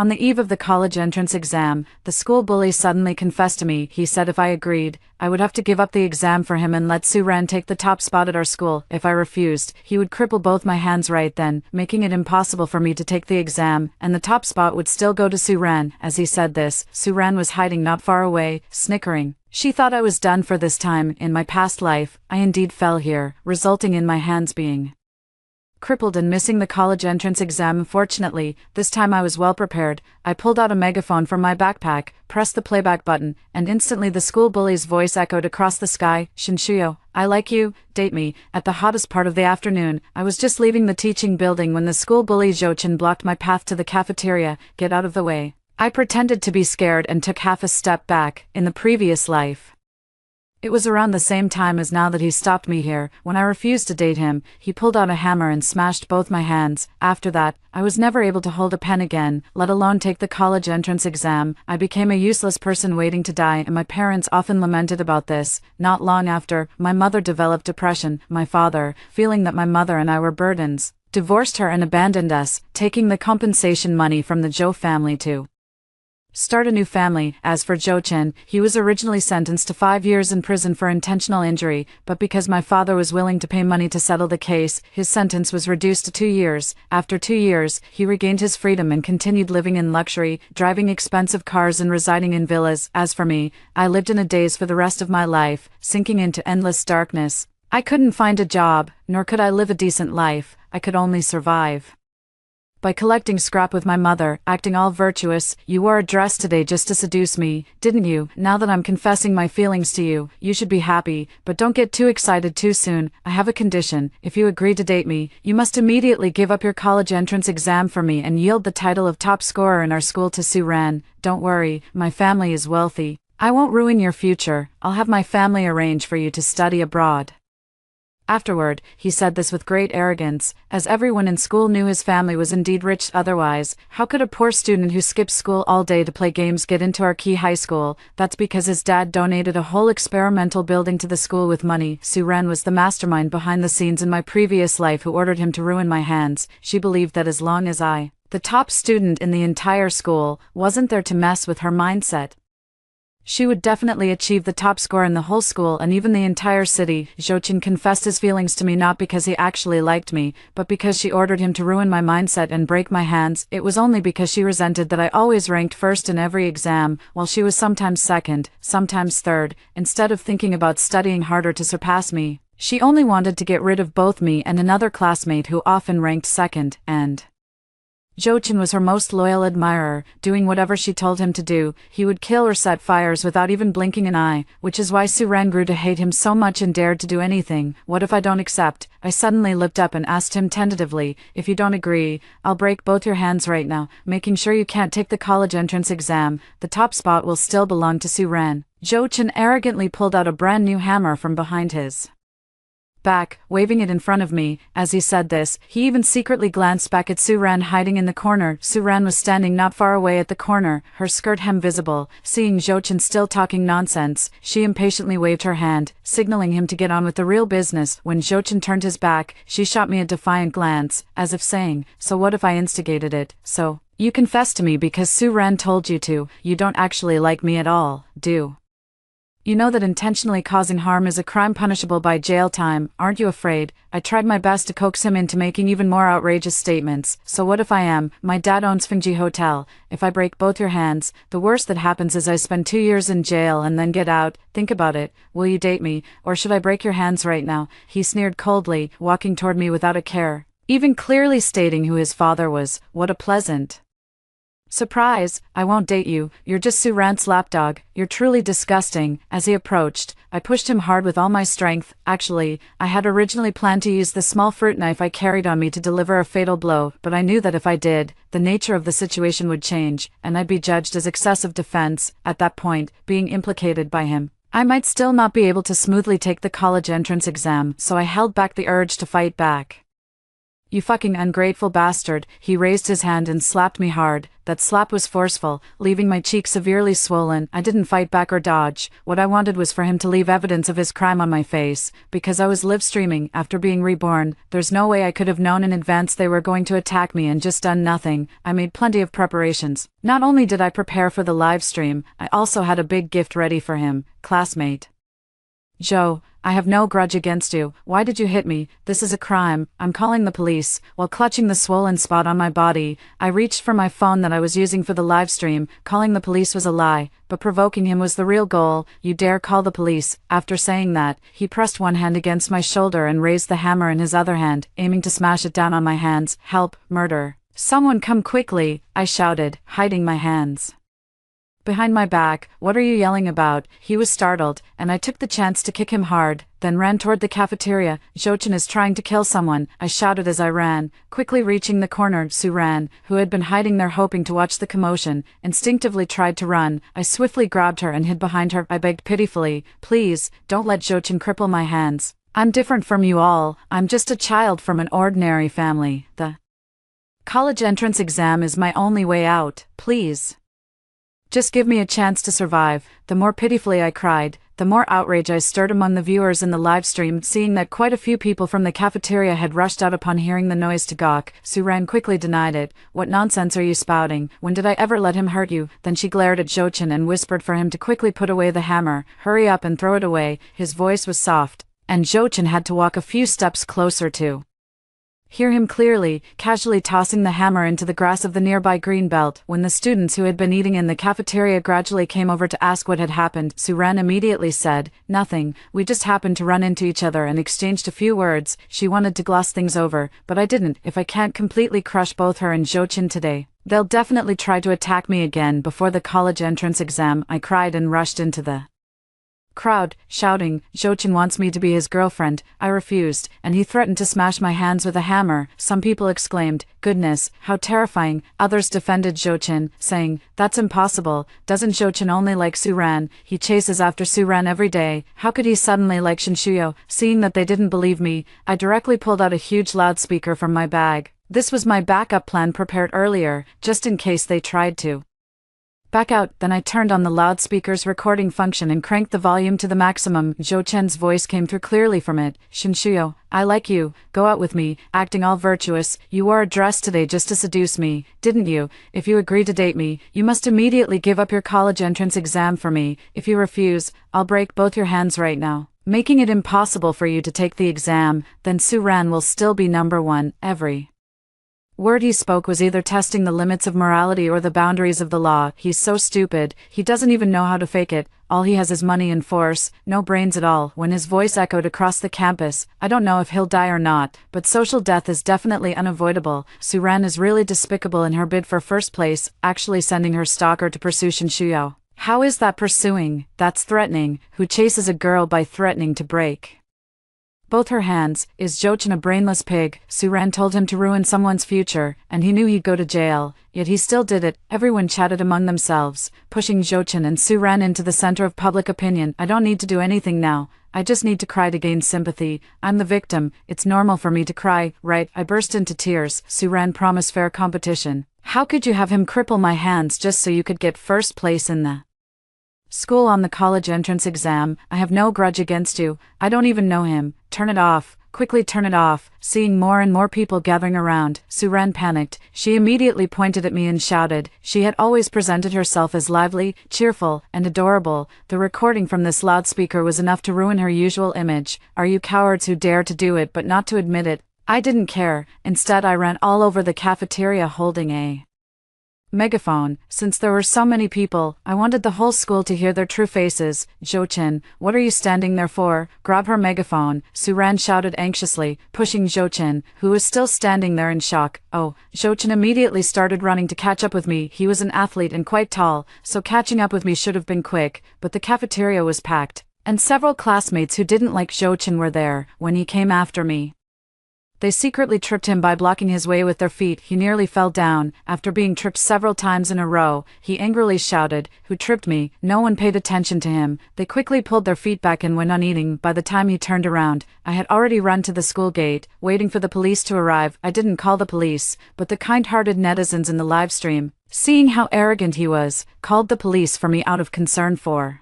On the eve of the college entrance exam, the school bully suddenly confessed to me. He said if I agreed, I would have to give up the exam for him and let Suran take the top spot at our school. If I refused, he would cripple both my hands right then, making it impossible for me to take the exam, and the top spot would still go to Suran. As he said this, Suran was hiding not far away, snickering. She thought I was done for this time. In my past life, I indeed fell here, resulting in my hands being crippled and missing the college entrance exam. Fortunately, this time I was well prepared. I pulled out a megaphone from my backpack, pressed the playback button, and instantly the school bully's voice echoed across the sky. Shinshuyo, I like you, date me. At the hottest part of the afternoon, I was just leaving the teaching building when the school bully Jochin blocked my path to the cafeteria. Get out of the way. I pretended to be scared and took half a step back. In the previous life, it was around the same time as now that he stopped me here. When I refused to date him, he pulled out a hammer and smashed both my hands. After that, I was never able to hold a pen again, let alone take the college entrance exam. I became a useless person waiting to die, and my parents often lamented about this. Not long after, my mother developed depression. My father, feeling that my mother and I were burdens, divorced her and abandoned us, taking the compensation money from the Zhou family to start a new family. As for Jochin, he was originally sentenced to 5 years in prison for intentional injury, but because my father was willing to pay money to settle the case, his sentence was reduced to 2 years. After 2 years, he regained his freedom and continued living in luxury, driving expensive cars and residing in villas. As for me, I lived in a daze for the rest of my life, sinking into endless darkness. I couldn't find a job, nor could I live a decent life. I could only survive by collecting scrap with my mother, acting all virtuous. You wore a dress today just to seduce me, didn't you? Now that I'm confessing my feelings to you, you should be happy, but don't get too excited too soon. I have a condition. If you agree to date me, you must immediately give up your college entrance exam for me and yield the title of top scorer in our school to Suran. Don't worry, my family is wealthy. I won't ruin your future. I'll have my family arrange for you to study abroad. Afterward, he said this with great arrogance, as everyone in school knew his family was indeed rich. Otherwise, how could a poor student who skips school all day to play games get into our key high school? That's because his dad donated a whole experimental building to the school with money. Suren was the mastermind behind the scenes in my previous life who ordered him to ruin my hands. She believed that as long as I, the top student in the entire school, wasn't there to mess with her mindset, she would definitely achieve the top score in the whole school and even the entire city. Jochin confessed his feelings to me not because he actually liked me, but because she ordered him to ruin my mindset and break my hands. It was only because she resented that I always ranked first in every exam, while she was sometimes second, sometimes third. Instead of thinking about studying harder to surpass me, she only wanted to get rid of both me and another classmate who often ranked second, and Jochin was her most loyal admirer, doing whatever she told him to do. He would kill or set fires without even blinking an eye, which is why Suren grew to hate him so much and dared to do anything. What if I don't accept? I suddenly looked up and asked him tentatively, if you don't agree, I'll break both your hands right now, making sure you can't take the college entrance exam. The top spot will still belong to Suren. Jochin arrogantly pulled out a brand new hammer from behind his back, waving it in front of me. As he said this, he even secretly glanced back at Suran hiding in the corner. Suran was standing not far away at the corner, her skirt hem visible. Seeing Jochin still talking nonsense, she impatiently waved her hand, signaling him to get on with the real business. When Jochin turned his back, she shot me a defiant glance, as if saying, so what if I instigated it? So, you confessed to me because Suran told you to. You don't actually like me at all, do you know that intentionally causing harm is a crime punishable by jail time? Aren't you afraid? I tried my best to coax him into making even more outrageous statements. So what if I am? My dad owns Fengji Hotel. If I break both your hands, the worst that happens is I spend 2 years in jail and then get out. Think about it. Will you date me, or should I break your hands right now? He sneered coldly, walking toward me without a care, even clearly stating who his father was. What a pleasant surprise. I won't date you. You're just Suran's lapdog. You're truly disgusting. As he approached, I pushed him hard with all my strength. Actually, I had originally planned to use the small fruit knife I carried on me to deliver a fatal blow, but I knew that if I did, the nature of the situation would change, and I'd be judged as excessive defense. At that point, being implicated by him, I might still not be able to smoothly take the college entrance exam, so I held back the urge to fight back. You fucking ungrateful bastard. He raised his hand and slapped me hard. That slap was forceful, leaving my cheek severely swollen. I didn't fight back or dodge. What I wanted was for him to leave evidence of his crime on my face, because I was live streaming after being reborn. There's no way I could have known in advance they were going to attack me and just done nothing. I made plenty of preparations. Not only did I prepare for the live stream, I also had a big gift ready for him. Classmate Joe, I have no grudge against you. Why did you hit me? This is a crime. I'm calling the police. While clutching the swollen spot on my body, I reached for my phone that I was using for the live stream. Calling the police was a lie, but provoking him was the real goal. You dare call the police? After saying that, he pressed one hand against my shoulder and raised the hammer in his other hand, aiming to smash it down on my hands. Help, murder. Someone come quickly, I shouted, hiding my hands behind my back. What are you yelling about? He was startled, and I took the chance to kick him hard, then ran toward the cafeteria. Jochin is trying to kill someone, I shouted as I ran. Quickly reaching the corner, Suran, who had been hiding there hoping to watch the commotion, instinctively tried to run. I swiftly grabbed her and hid behind her. I begged pitifully, please, don't let Jochin cripple my hands. I'm different from you all. I'm just a child from an ordinary family. The college entrance exam is my only way out. Please, just give me a chance to survive. The more pitifully I cried, the more outrage I stirred among the viewers in the live stream, seeing that quite a few people from the cafeteria had rushed out upon hearing the noise to gawk. Suran quickly denied it. What nonsense are you spouting? When did I ever let him hurt you? Then she glared at Jochin and whispered for him to quickly put away the hammer. Hurry up and throw it away. His voice was soft, and Jochin had to walk a few steps closer to hear him clearly, casually tossing the hammer into the grass of the nearby green belt. When the students who had been eating in the cafeteria gradually came over to ask what had happened, Suran immediately said, nothing, we just happened to run into each other and exchanged a few words. She wanted to gloss things over, but I didn't. If I can't completely crush both her and Jochin today, they'll definitely try to attack me again before the college entrance exam. I cried and rushed into the crowd, shouting, Jochin wants me to be his girlfriend. I refused, and he threatened to smash my hands with a hammer. Some people exclaimed, goodness, how terrifying. Others defended Jochin, saying, that's impossible. Doesn't Jochin only like Suran? He chases after Suran every day. How could he suddenly like Shinshuyo? Seeing that they didn't believe me, I directly pulled out a huge loudspeaker from my bag. This was my backup plan prepared earlier, just in case they tried to back out. Then I turned on the loudspeaker's recording function and cranked the volume to the maximum. Jochin's voice came through clearly from it. Shinshuyo, I like you. Go out with me, acting all virtuous. You wore a dress today just to seduce me, didn't you? If you agree to date me, you must immediately give up your college entrance exam for me. If you refuse, I'll break both your hands right now, making it impossible for you to take the exam. Then Suran will still be number one. Every word he spoke was either testing the limits of morality or the boundaries of the law. He's so stupid, he doesn't even know how to fake it. All he has is money and force, no brains at all. When his voice echoed across the campus, I don't know if he'll die or not, but social death is definitely unavoidable. Suran is really despicable in her bid for first place, actually sending her stalker to pursue Shinshuyo. How is that pursuing? That's threatening. Who chases a girl by threatening to break both her hands? Is Jochin a brainless pig? Suran told him to ruin someone's future, and he knew he'd go to jail, yet he still did it. Everyone chatted among themselves, pushing Jochin and Suran into the center of public opinion. I don't need to do anything now. I just need to cry to gain sympathy. I'm the victim. It's normal for me to cry, right? I burst into tears. Suran promised fair competition. How could you have him cripple my hands just so you could get first place in the school on the college entrance exam? I have no grudge against you. I don't even know him. Turn it off. Quickly turn it off. Seeing more and more people gathering around, Suran panicked. She immediately pointed at me and shouted. She had always presented herself as lively, cheerful, and adorable. The recording from this loudspeaker was enough to ruin her usual image. Are you cowards who dare to do it but not to admit it? I didn't care. Instead, I ran all over the cafeteria holding a megaphone. Since there were so many people, I wanted the whole school to hear their true faces. Jochin, what are you standing there for? Grab her megaphone, Suran shouted anxiously, pushing Jochin, who was still standing there in shock. Oh, Jochin immediately started running to catch up with me. He was an athlete and quite tall, so catching up with me should have been quick, but the cafeteria was packed, and several classmates who didn't like Jochin were there. When he came after me, They secretly tripped him by blocking his way with their feet. He nearly fell down. After being tripped several times in a row, he angrily shouted, "Who tripped me?" No one paid attention to him. They quickly pulled their feet back and went on eating. By the time he turned around, I had already run to the school gate, waiting for the police to arrive. I didn't call the police, but the kind-hearted netizens in the live stream, seeing how arrogant he was, called the police for me out of concern for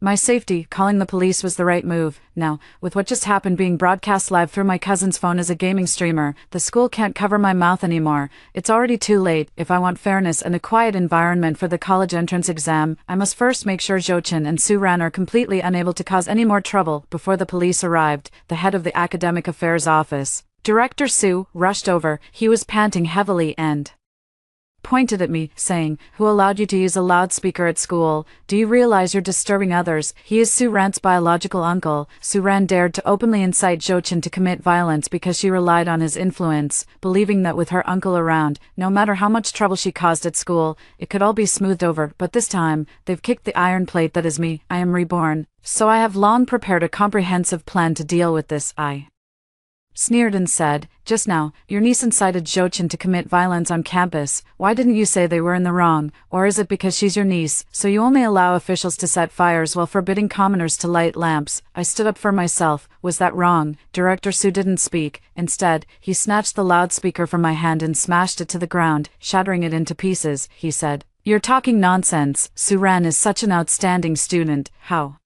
my safety. Calling the police was the right move. Now, with what just happened being broadcast live through my cousin's phone as a gaming streamer, the school can't cover my mouth anymore. It's already too late. If I want fairness and a quiet environment for the college entrance exam, I must first make sure Jochin and Suran are completely unable to cause any more trouble. Before the police arrived, the head of the academic affairs office, Director Su, rushed over. He was panting heavily and pointed at me, saying, "Who allowed you to use a loudspeaker at school? Do you realize you're disturbing others? He is Suran's biological uncle." Suran dared to openly incite Jochin to commit violence because she relied on his influence, believing that with her uncle around, no matter how much trouble she caused at school, it could all be smoothed over. But this time, they've kicked the iron plate that is me. I am reborn. So I have long prepared a comprehensive plan to deal with this. I sneered and said, "Just now, your niece incited Jochin to commit violence on campus. Why didn't you say they were in the wrong? Or is it because she's your niece, so you only allow officials to set fires while forbidding commoners to light lamps?" I stood up for myself. Was that wrong? Director Su didn't speak. Instead, he snatched the loudspeaker from my hand and smashed it to the ground, shattering it into pieces. He said, "You're talking nonsense. Suran is such an outstanding student. How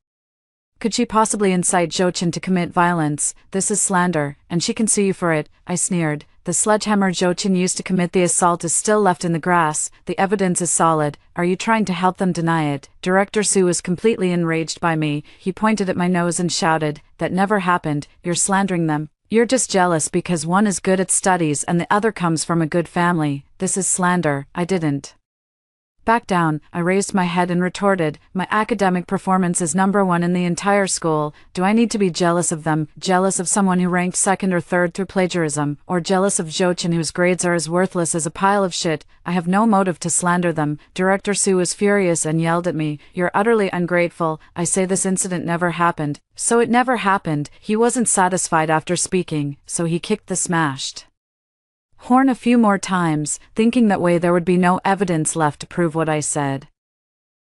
could she possibly incite Jochin to commit violence? This is slander, and she can sue you for it." I sneered. "The sledgehammer Jochin used to commit the assault is still left in the grass. The evidence is solid. Are you trying to help them deny it?" Director Su was completely enraged by me. He pointed at my nose and shouted, "That never happened. You're slandering them. You're just jealous because one is good at studies and the other comes from a good family. This is slander." I didn't back down. I raised my head and retorted, "My academic performance is #1 in the entire school. Do I need to be jealous of them? Jealous of someone who ranked second or third through plagiarism? Or jealous of Jochin whose grades are as worthless as a pile of shit? I have no motive to slander them." Director Su was furious and yelled at me, "You're utterly ungrateful. I say this incident never happened." So it never happened. He wasn't satisfied after speaking, so he kicked the smashed horn a few more times, thinking that way there would be no evidence left to prove what I said.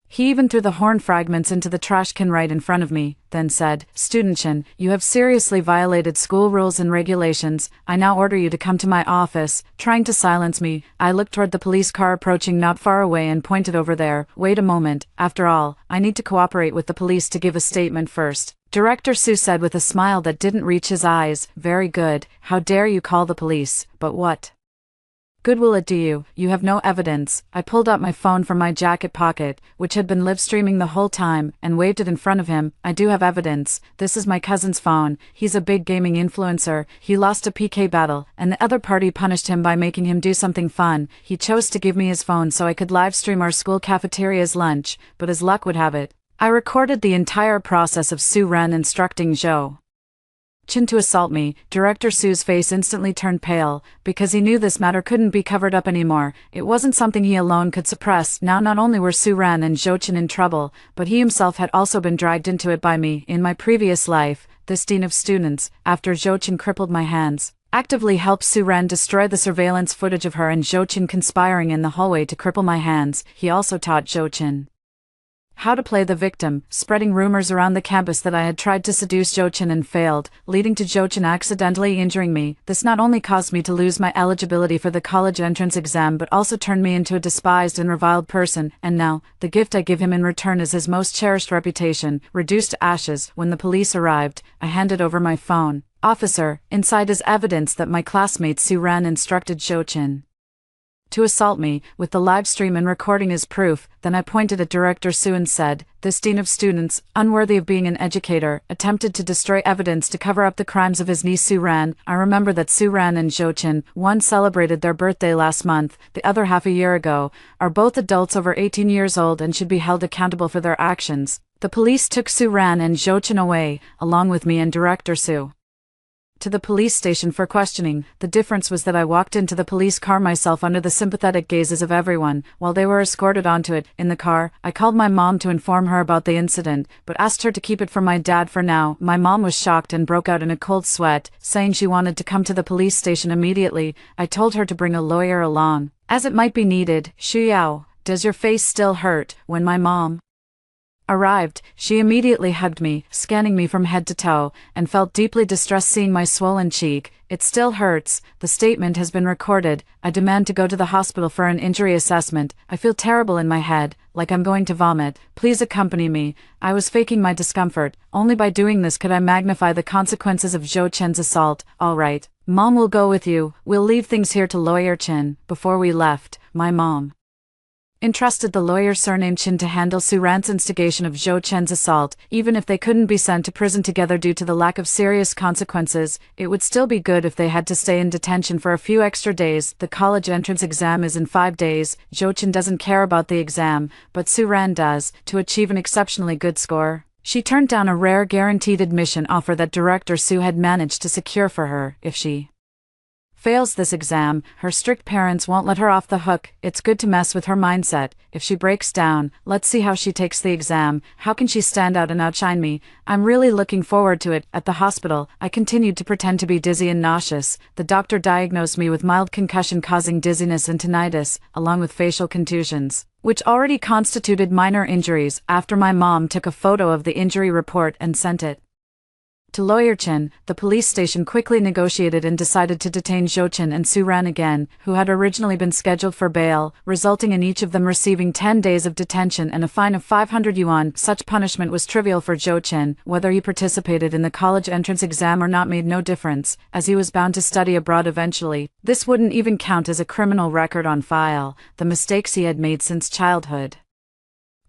He even threw the horn fragments into the trash can right in front of me, then said, "Student Chin, you have seriously violated school rules and regulations. I now order you to come to my office." Trying to silence me, I looked toward the police car approaching not far away and pointed over there. "Wait a moment. After all, I need to cooperate with the police to give a statement first." Director Su said with a smile that didn't reach his eyes, "Very good. How dare you call the police? But what good will it do you? You have no evidence." I pulled out my phone from my jacket pocket, which had been live streaming the whole time, and waved it in front of him. "I do have evidence. This is my cousin's phone. He's a big gaming influencer. He lost a PK battle, and the other party punished him by making him do something fun. He chose to give me his phone so I could live stream our school cafeteria's lunch, but as luck would have it, I recorded the entire process of Suran instructing Jochin to assault me. Director Su's face instantly turned pale, because he knew this matter couldn't be covered up anymore. It wasn't something he alone could suppress. Now not only were Suran and Jochin in trouble, but he himself had also been dragged into it by me. In my previous life, this dean of students, after Jochin crippled my hands, actively helped Suran destroy the surveillance footage of her and Jochin conspiring in the hallway to cripple my hands. He also taught Jochin how to play the victim, spreading rumors around the campus that I had tried to seduce Jochin and failed, leading to Jochin accidentally injuring me. This not only caused me to lose my eligibility for the college entrance exam but also turned me into a despised and reviled person, and now, the gift I give him in return is his most cherished reputation, reduced to ashes. When the police arrived, I handed over my phone. "Officer, inside is evidence that my classmate Suran instructed Jochin to assault me, with the live stream and recording as proof." Then I pointed at Director Su and said, "This dean of students, unworthy of being an educator, attempted to destroy evidence to cover up the crimes of his niece Suran." I remember that Suran and Jochin, one celebrated their birthday last month, the other half a year ago, are both adults over 18 years old and should be held accountable for their actions. The police took Suran and Jochin away, along with me and Director Su, to the police station for questioning. The difference was that I walked into the police car myself under the sympathetic gazes of everyone, while they were escorted onto it. In the car, I called my mom to inform her about the incident, but asked her to keep it from my dad for now. My mom was shocked and broke out in a cold sweat, saying she wanted to come to the police station immediately. I told her to bring a lawyer along, as it might be needed. Shuyao, does your face still hurt? When my mom arrived, she immediately hugged me, scanning me from head to toe, and felt deeply distressed seeing my swollen cheek. It still hurts. The statement has been recorded. I demand to go to the hospital for an injury assessment. I feel terrible in my head, like I'm going to vomit. Please accompany me. I was faking my discomfort. Only by doing this could I magnify the consequences of Zhou Chen's assault. All right. Mom will go with you. We'll leave things here to Lawyer Chen. Before we left, my mom entrusted the lawyer surnamed Chen to handle Su Ran's instigation of Zhou Chen's assault. Even if they couldn't be sent to prison together due to the lack of serious consequences, it would still be good if they had to stay in detention for a few extra days. The college entrance exam is in 5 days. Zhou Chen doesn't care about the exam, but Su Ran does, to achieve an exceptionally good score. She turned down a rare guaranteed admission offer that Director Su had managed to secure for her. If she fails this exam, her strict parents won't let her off the hook. It's good to mess with her mindset. If she breaks down, let's see how she takes the exam. How can she stand out and outshine me? I'm really looking forward to it. At the hospital, I continued to pretend to be dizzy and nauseous. The doctor diagnosed me with mild concussion causing dizziness and tinnitus, along with facial contusions, which already constituted minor injuries. After my mom took a photo of the injury report and sent it to Lawyer Chen, the police station quickly negotiated and decided to detain Zhou Chen and Su Ran again, who had originally been scheduled for bail, resulting in each of them receiving 10 days of detention and a fine of 500 yuan. Such punishment was trivial for Zhou Chen. Whether he participated in the college entrance exam or not made no difference, as he was bound to study abroad eventually. This wouldn't even count as a criminal record on file. The mistakes he had made since childhood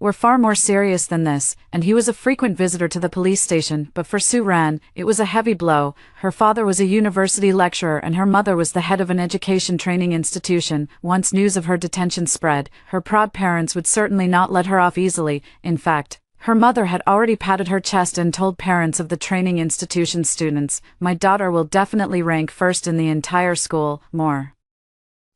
were far more serious than this, and he was a frequent visitor to the police station. But for Su Ran, it was a heavy blow. Her father was a university lecturer and her mother was the head of an education training institution. Once news of her detention spread, her proud parents would certainly not let her off easily. In fact, her mother had already patted her chest and told parents of the training institution students, "My daughter will definitely rank first in the entire school." More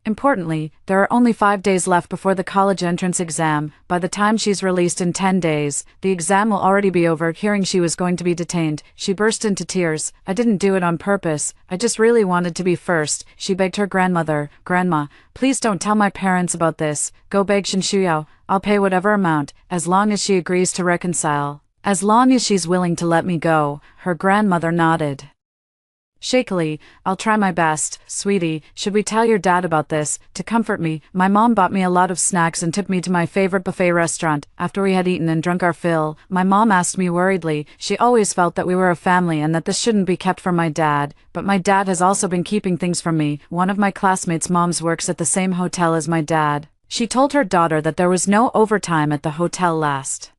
importantly, there are only 5 days left before the college entrance exam. By the time she's released in 10 days, the exam will already be over. Hearing she was going to be detained, she burst into tears. "I didn't do it on purpose. I just really wanted to be first," she begged her grandmother. "Grandma, please don't tell my parents about this. Go beg Shen Shuyao. I'll pay whatever amount, as long as she agrees to reconcile. As long as she's willing to let me go." Her grandmother nodded shakily. "I'll try my best." "Sweetie, should we tell your dad about this?" To comfort me, my mom bought me a lot of snacks and took me to my favorite buffet restaurant. After we had eaten and drunk our fill, my mom asked me worriedly. She always felt that we were a family and that this shouldn't be kept from my dad, but my dad has also been keeping things from me. One of my classmates' moms works at the same hotel as my dad. She told her daughter that there was no overtime at the hotel last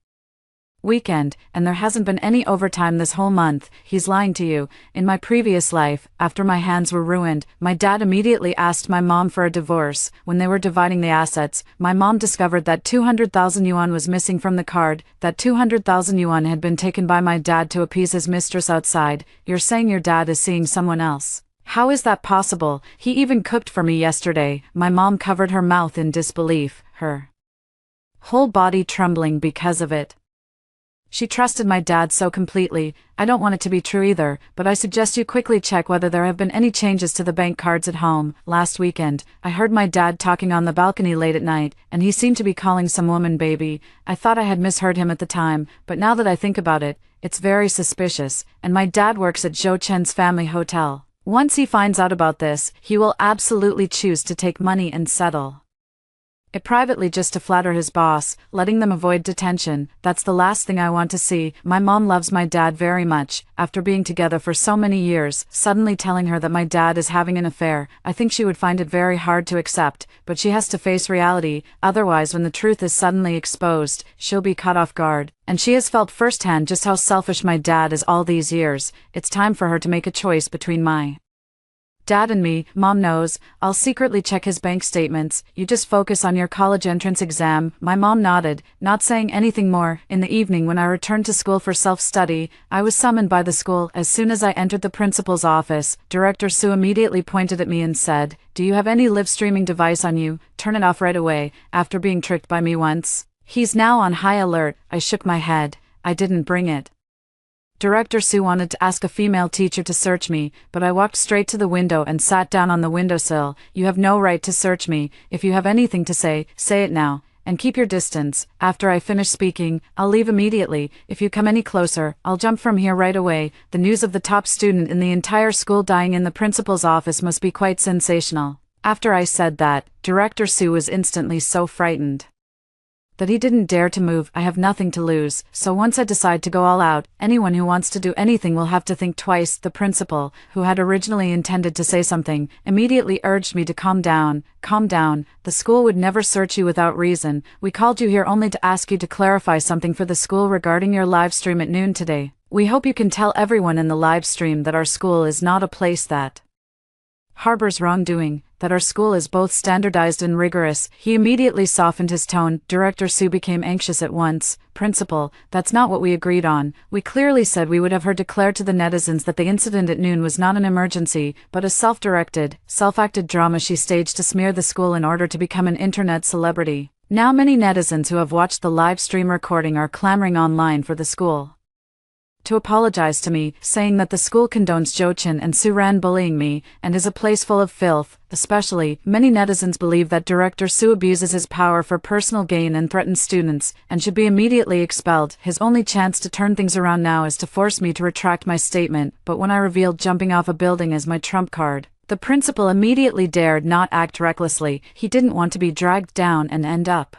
weekend, and there hasn't been any overtime this whole month. He's lying to you. In my previous life, after my hands were ruined, my dad immediately asked my mom for a divorce. When they were dividing the assets, my mom discovered that 200,000 yuan was missing from the card. That 200,000 yuan had been taken by my dad to appease his mistress outside. You're saying your dad is seeing someone else? How is that possible? He even cooked for me yesterday." My mom covered her mouth in disbelief, her whole body trembling because of it. She trusted my dad so completely. "I don't want it to be true either, but I suggest you quickly check whether there have been any changes to the bank cards at home. Last weekend, I heard my dad talking on the balcony late at night, and he seemed to be calling some woman baby. I thought I had misheard him at the time, but now that I think about it, it's very suspicious, and my dad works at Zhou Chen's family hotel. Once he finds out about this, he will absolutely choose to take money and settle it privately just to flatter his boss, letting them avoid detention. That's the last thing I want to see." My mom loves my dad very much. After being together for so many years, suddenly telling her that my dad is having an affair, I think she would find it very hard to accept, but she has to face reality. Otherwise, when the truth is suddenly exposed, she'll be caught off guard. And she has felt firsthand just how selfish my dad is all these years. It's time for her to make a choice between my Dad and me, Mom knows, I'll secretly check his bank statements, you just focus on your college entrance exam. My mom nodded, not saying anything more. In the evening when I returned to school for self-study, I was summoned by the school. As soon as I entered the principal's office, Director Sue immediately pointed at me and said, "Do you have any live streaming device on you? Turn it off right away," after being tricked by me once. He's now on high alert. I shook my head. I didn't bring it. Director Sue wanted to ask a female teacher to search me, but I walked straight to the window and sat down on the windowsill. "You have no right to search me. If you have anything to say, say it now, and keep your distance. After I finish speaking, I'll leave immediately. If you come any closer, I'll jump from here right away." The news of the top student in the entire school dying in the principal's office must be quite sensational. After I said that, Director Sue was instantly so frightened that he didn't dare to move. I have nothing to lose, so once I decide to go all out, anyone who wants to do anything will have to think twice. The principal, who had originally intended to say something, immediately urged me to calm down. "Calm down. The school would never search you without reason. We called you here only to ask you to clarify something for the school regarding your live stream at noon today. We hope you can tell everyone in the live stream that our school is not a place that harbors wrongdoing, that our school is both standardized and rigorous." He immediately softened his tone. Director Sue became anxious at once. "Principal, that's not what we agreed on. We clearly said we would have her declare to the netizens that the incident at noon was not an emergency, but a self-directed, self-acted drama she staged to smear the school in order to become an internet celebrity. Now many netizens who have watched the live stream recording are clamoring online for the school to apologize to me, saying that the school condones Jochin and Suran bullying me, and is a place full of filth. Especially, many netizens believe that Director Sue abuses his power for personal gain and threatens students, and should be immediately expelled. His only chance to turn things around now is to force me to retract my statement, but when I revealed jumping off a building as my trump card, the principal immediately dared not act recklessly. He didn't want to be dragged down and end up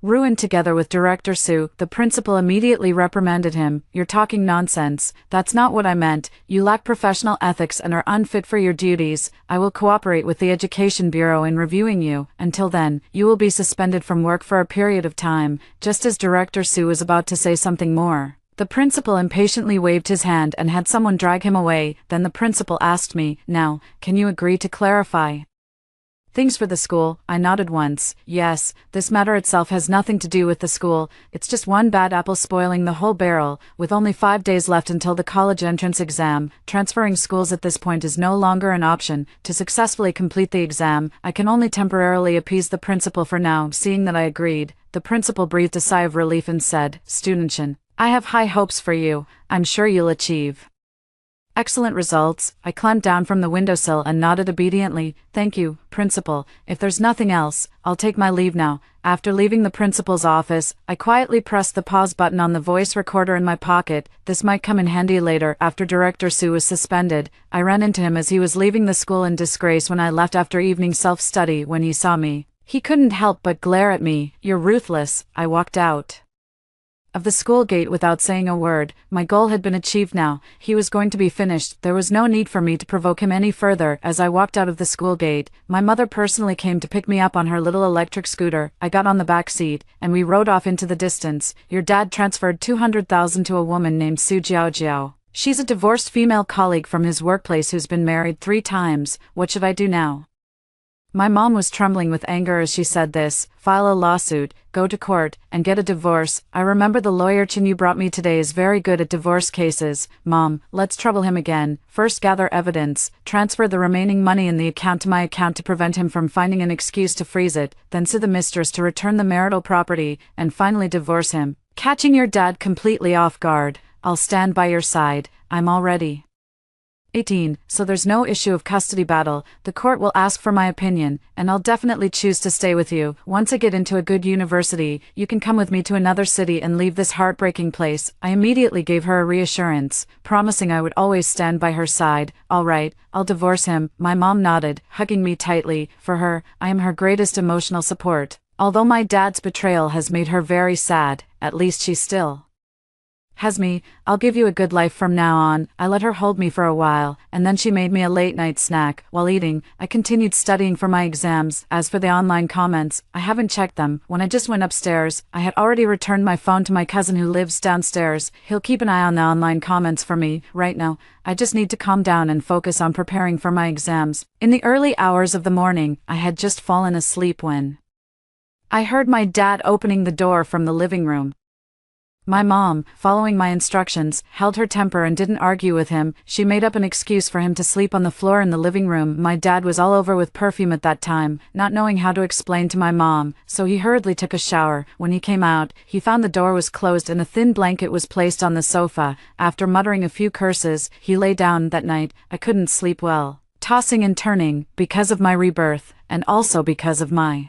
ruined together with Director Sue. The principal immediately reprimanded him. "You're talking nonsense. That's not what I meant. You lack professional ethics and are unfit for your duties. I will cooperate with the Education Bureau in reviewing you. Until then, you will be suspended from work for a period of time." Just as Director Sue was about to say something more, the principal impatiently waved his hand and had someone drag him away. Then the principal asked me, "Now, can you agree to clarify things for the school?" I nodded once. "Yes, this matter itself has nothing to do with the school. It's just one bad apple spoiling the whole barrel. With only 5 days left until the college entrance exam, transferring schools at this point is no longer an option. To successfully complete the exam, I can only temporarily appease the principal for now." Seeing that I agreed, the principal breathed a sigh of relief and said, "Studentchen, I have high hopes for you. I'm sure you'll achieve excellent results." I climbed down from the windowsill and nodded obediently. "Thank you, Principal. If there's nothing else, I'll take my leave now." After leaving the principal's office, I quietly pressed the pause button on the voice recorder in my pocket. This might come in handy later. After Director Sue was suspended, I ran into him as he was leaving the school in disgrace when I left after evening self-study. When he saw me, he couldn't help but glare at me. "You're ruthless." I walked out of the school gate without saying a word. My goal had been achieved now. He was going to be finished. There was no need for me to provoke him any further. As I walked out of the school gate, my mother personally came to pick me up on her little electric scooter. I got on the back seat, and we rode off into the distance. "Your dad transferred 200,000 to a woman named Su Jiao. She's a divorced female colleague from his workplace who's been married 3 times. What should I do now?" My mom was trembling with anger as she said this. "File a lawsuit, go to court, and get a divorce. I remember the lawyer Chin you brought me today is very good at divorce cases. Mom, let's trouble him again. First gather evidence, transfer the remaining money in the account to my account to prevent him from finding an excuse to freeze it, then sue the mistress to return the marital property, and finally divorce him. Catching your dad completely off guard. I'll stand by your side. I'm all ready." 18. So there's no issue of custody battle. The court will ask for my opinion, and I'll definitely choose to stay with you. Once I get into a good university, you can come with me to another city and leave this heartbreaking place. I immediately gave her a reassurance, promising I would always stand by her side. "All right, I'll divorce him." My mom nodded, hugging me tightly. For her, I am her greatest emotional support. Although my dad's betrayal has made her very sad, at least she still Hasmi, I'll give you a good life from now on. I let her hold me for a while, and then she made me a late-night snack. While eating, I continued studying for my exams. As for the online comments, I haven't checked them. When I just went upstairs, I had already returned my phone to my cousin who lives downstairs. He'll keep an eye on the online comments for me. Right now, I just need to calm down and focus on preparing for my exams. In the early hours of the morning, I had just fallen asleep when I heard my dad opening the door from the living room. My mom, following my instructions, held her temper and didn't argue with him. She made up an excuse for him to sleep on the floor in the living room. My dad was all over with perfume at that time, not knowing how to explain to my mom, so he hurriedly took a shower. When he came out, he found the door was closed and a thin blanket was placed on the sofa. After muttering a few curses, he lay down. That night, I couldn't sleep well, tossing and turning, because of my rebirth, and also because of my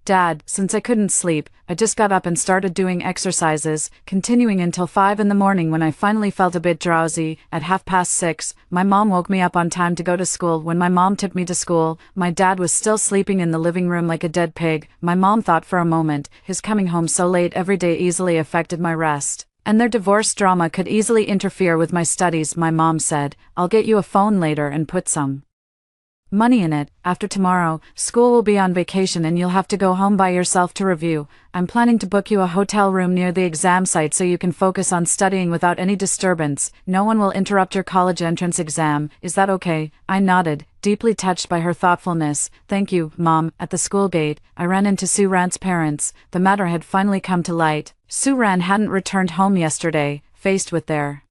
dad. Since I couldn't sleep, I just got up and started doing exercises, continuing until 5 in the morning when I finally felt a bit drowsy. At 6:30, my mom woke me up on time to go to school. When my mom took me to school, my dad was still sleeping in the living room like a dead pig. My mom thought for a moment, his coming home so late every day easily affected my rest, and their divorce drama could easily interfere with my studies. My mom said, "I'll get you a phone later and put some money in it. After tomorrow, school will be on vacation and you'll have to go home by yourself to review. I'm planning to book you a hotel room near the exam site so you can focus on studying without any disturbance. No one will interrupt your college entrance exam. Is that okay?" I nodded, deeply touched by her thoughtfulness. "Thank you, Mom." At the school gate, I ran into Sue Rant's parents. The matter had finally come to light. Sue Rant hadn't returned home yesterday. Faced with their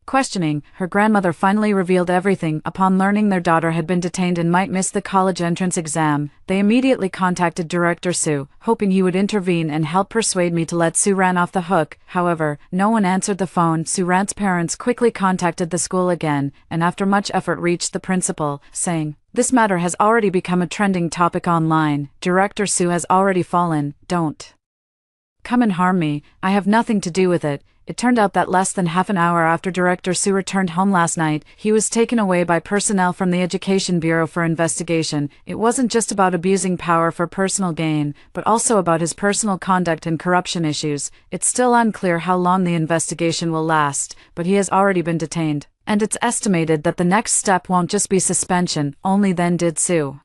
questioning, her grandmother finally revealed everything. Upon learning their daughter had been detained and might miss the college entrance exam, they immediately contacted Director Sue, hoping he would intervene and help persuade me to let Sue Rant off the hook. However, no one answered the phone. Sue Rant's parents quickly contacted the school again, and after much effort reached the principal, saying, "This matter has already become a trending topic online. Director Sue has already fallen. Don't come and harm me. I have nothing to do with it." It turned out that less than half an hour after Director Sue returned home last night, he was taken away by personnel from the Education Bureau for investigation. It wasn't just about abusing power for personal gain, but also about his personal conduct and corruption issues. It's still unclear how long the investigation will last, but he has already been detained, and it's estimated that the next step won't just be suspension. Only then did Sue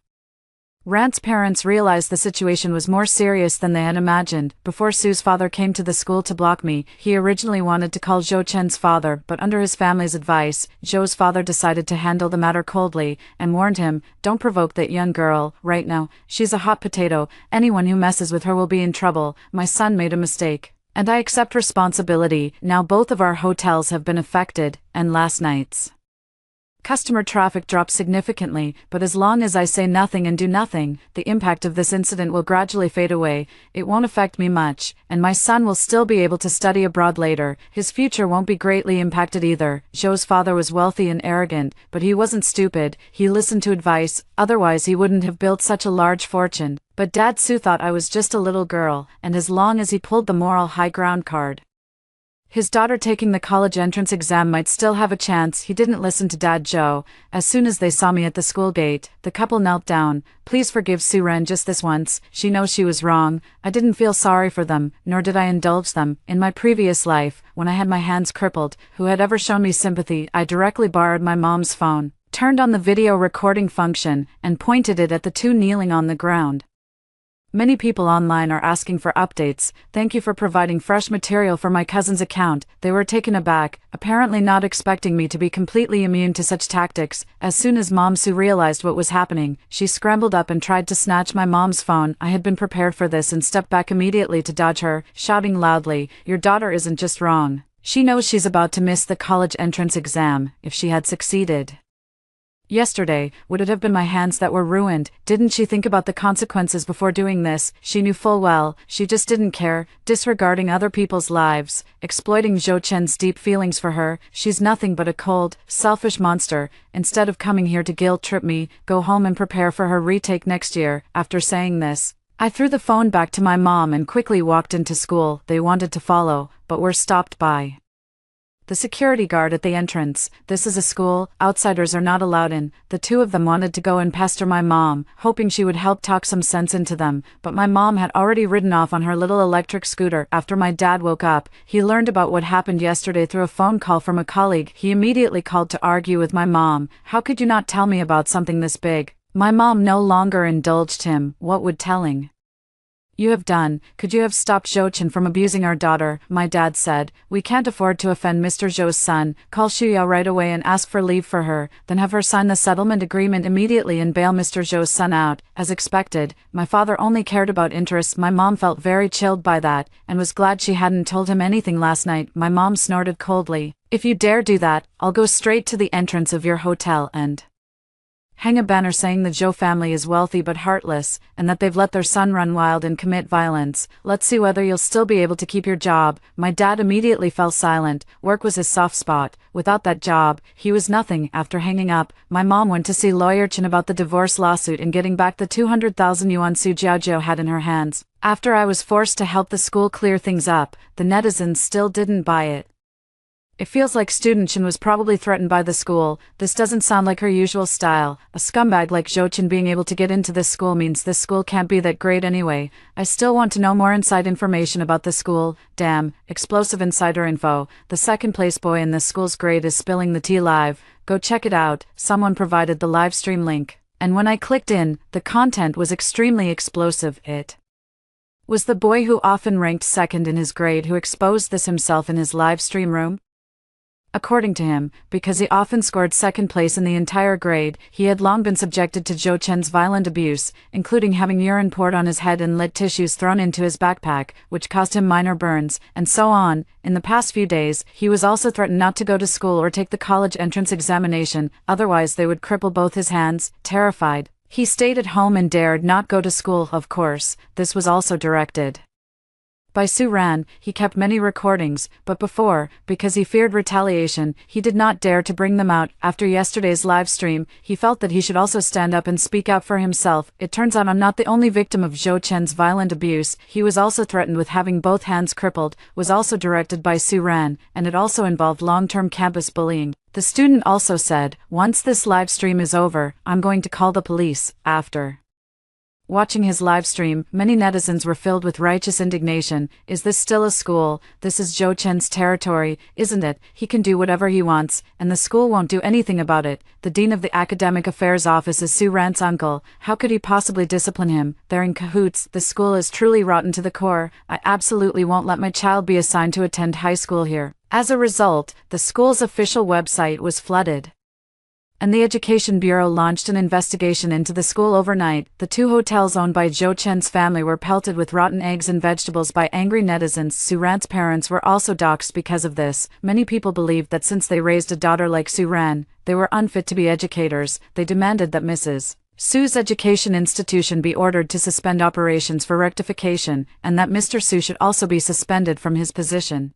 Rant's parents realized the situation was more serious than they had imagined. Before Sue's father came to the school to block me, he originally wanted to call Zhou Chen's father, but under his family's advice, Zhou's father decided to handle the matter coldly, and warned him, "Don't provoke that young girl. Right now, she's a hot potato. Anyone who messes with her will be in trouble. My son made a mistake, and I accept responsibility." Now both of our hotels have been affected, and last night's customer traffic dropped significantly, but as long as I say nothing and do nothing, the impact of this incident will gradually fade away. It won't affect me much, and my son will still be able to study abroad later. His future won't be greatly impacted either. Zhou's father was wealthy and arrogant, but he wasn't stupid. He listened to advice, otherwise he wouldn't have built such a large fortune. But Dad Sue thought I was just a little girl, and as long as he pulled the moral high ground card, his daughter taking the college entrance exam might still have a chance. He didn't listen to Dad Zhou. As soon as they saw me at the school gate, the couple knelt down. "Please forgive Sue Ren just this once. She knows she was wrong." I didn't feel sorry for them, nor did I indulge them. In my previous life, when I had my hands crippled, who had ever shown me sympathy? I directly borrowed my mom's phone, turned on the video recording function, and pointed it at the two kneeling on the ground. Many people online are asking for updates. "Thank you for providing fresh material for my cousin's account." They were taken aback, apparently not expecting me to be completely immune to such tactics. As soon as Mom Sue realized what was happening, she scrambled up and tried to snatch my mom's phone. I had been prepared for this and stepped back immediately to dodge her, shouting loudly, "Your daughter isn't just wrong. She knows she's about to miss the college entrance exam. If she had succeeded yesterday, would it have been my hands that were ruined? Didn't she think about the consequences before doing this? She knew full well, she just didn't care, disregarding other people's lives, exploiting Zhou Chen's deep feelings for her. She's nothing but a cold, selfish monster. Instead of coming here to guilt-trip me, go home and prepare for her retake next year." After saying this, I threw the phone back to my mom and quickly walked into school. They wanted to follow, but were stopped by The security guard at the entrance. This is a school, outsiders are not allowed in. The two of them wanted to go and pester my mom, hoping she would help talk some sense into them, but my mom had already ridden off on her little electric scooter. After my dad woke up, he learned about what happened yesterday through a phone call from a colleague. He immediately called to argue with my mom. How could you not tell me about something this big? My mom no longer indulged him. What would telling you have done? Could you have stopped Zhou Chen from abusing our daughter? My dad said, we can't afford to offend Mr. Zhou's son. Call Xu Yao right away and ask for leave for her, then have her sign the settlement agreement immediately and bail Mr. Zhou's son out. As expected, my father only cared about interests. My mom felt very chilled by that, and was glad she hadn't told him anything last night. My mom snorted coldly. If you dare do that, I'll go straight to the entrance of your hotel and hang a banner saying the Zhou family is wealthy but heartless, and that they've let their son run wild and commit violence. Let's see whether you'll still be able to keep your job. My dad immediately fell silent. Work was his soft spot. Without that job, he was nothing. After hanging up, my mom went to see Lawyer Chen about the divorce lawsuit and getting back the 200,000 yuan Su Jiaojiao had in her hands. After I was forced to help the school clear things up, the netizens still didn't buy it. It feels like student Chen was probably threatened by the school. This doesn't sound like her usual style. A scumbag like Zhou Chen being able to get into this school means this school can't be that great anyway. I still want to know more inside information about the school. Damn, explosive insider info. The second place boy in this school's grade is spilling the tea live. Go check it out. Someone provided the live stream link. And when I clicked in, the content was extremely explosive. It was the boy who often ranked second in his grade who exposed this himself in his live stream room. According to him, because he often scored second place in the entire grade, he had long been subjected to Zhou Chen's violent abuse, including having urine poured on his head and lead tissues thrown into his backpack, which caused him minor burns, and so on. In the past few days, he was also threatened not to go to school or take the college entrance examination, otherwise they would cripple both his hands. Terrified, he stayed at home and dared not go to school. Of course, this was also directed by Su Ran. He kept many recordings, but before, because he feared retaliation, he did not dare to bring them out. After yesterday's live stream, he felt that he should also stand up and speak out for himself. It turns out I'm not the only victim of Zhou Chen's violent abuse. He was also threatened with having both hands crippled, was also directed by Su Ran, and it also involved long-term campus bullying. The student also said, once this live stream is over, I'm going to call the police. After watching his live stream, many netizens were filled with righteous indignation. Is this still a school? This is Zhou Chen's territory, isn't it? He can do whatever he wants, and the school won't do anything about it. The dean of the academic affairs office is Su Ran's uncle. How could he possibly discipline him? They're in cahoots. The school is truly rotten to the core. I absolutely won't let my child be assigned to attend high school here. As a result, the school's official website was flooded, and the Education Bureau launched an investigation into the school overnight. The two hotels owned by Zhou Chen's family were pelted with rotten eggs and vegetables by angry netizens. Su Ran's parents were also doxxed because of this. Many people believed that since they raised a daughter like Su Ran, they were unfit to be educators. They demanded that Mrs. Su's education institution be ordered to suspend operations for rectification, and that Mr. Su should also be suspended from his position.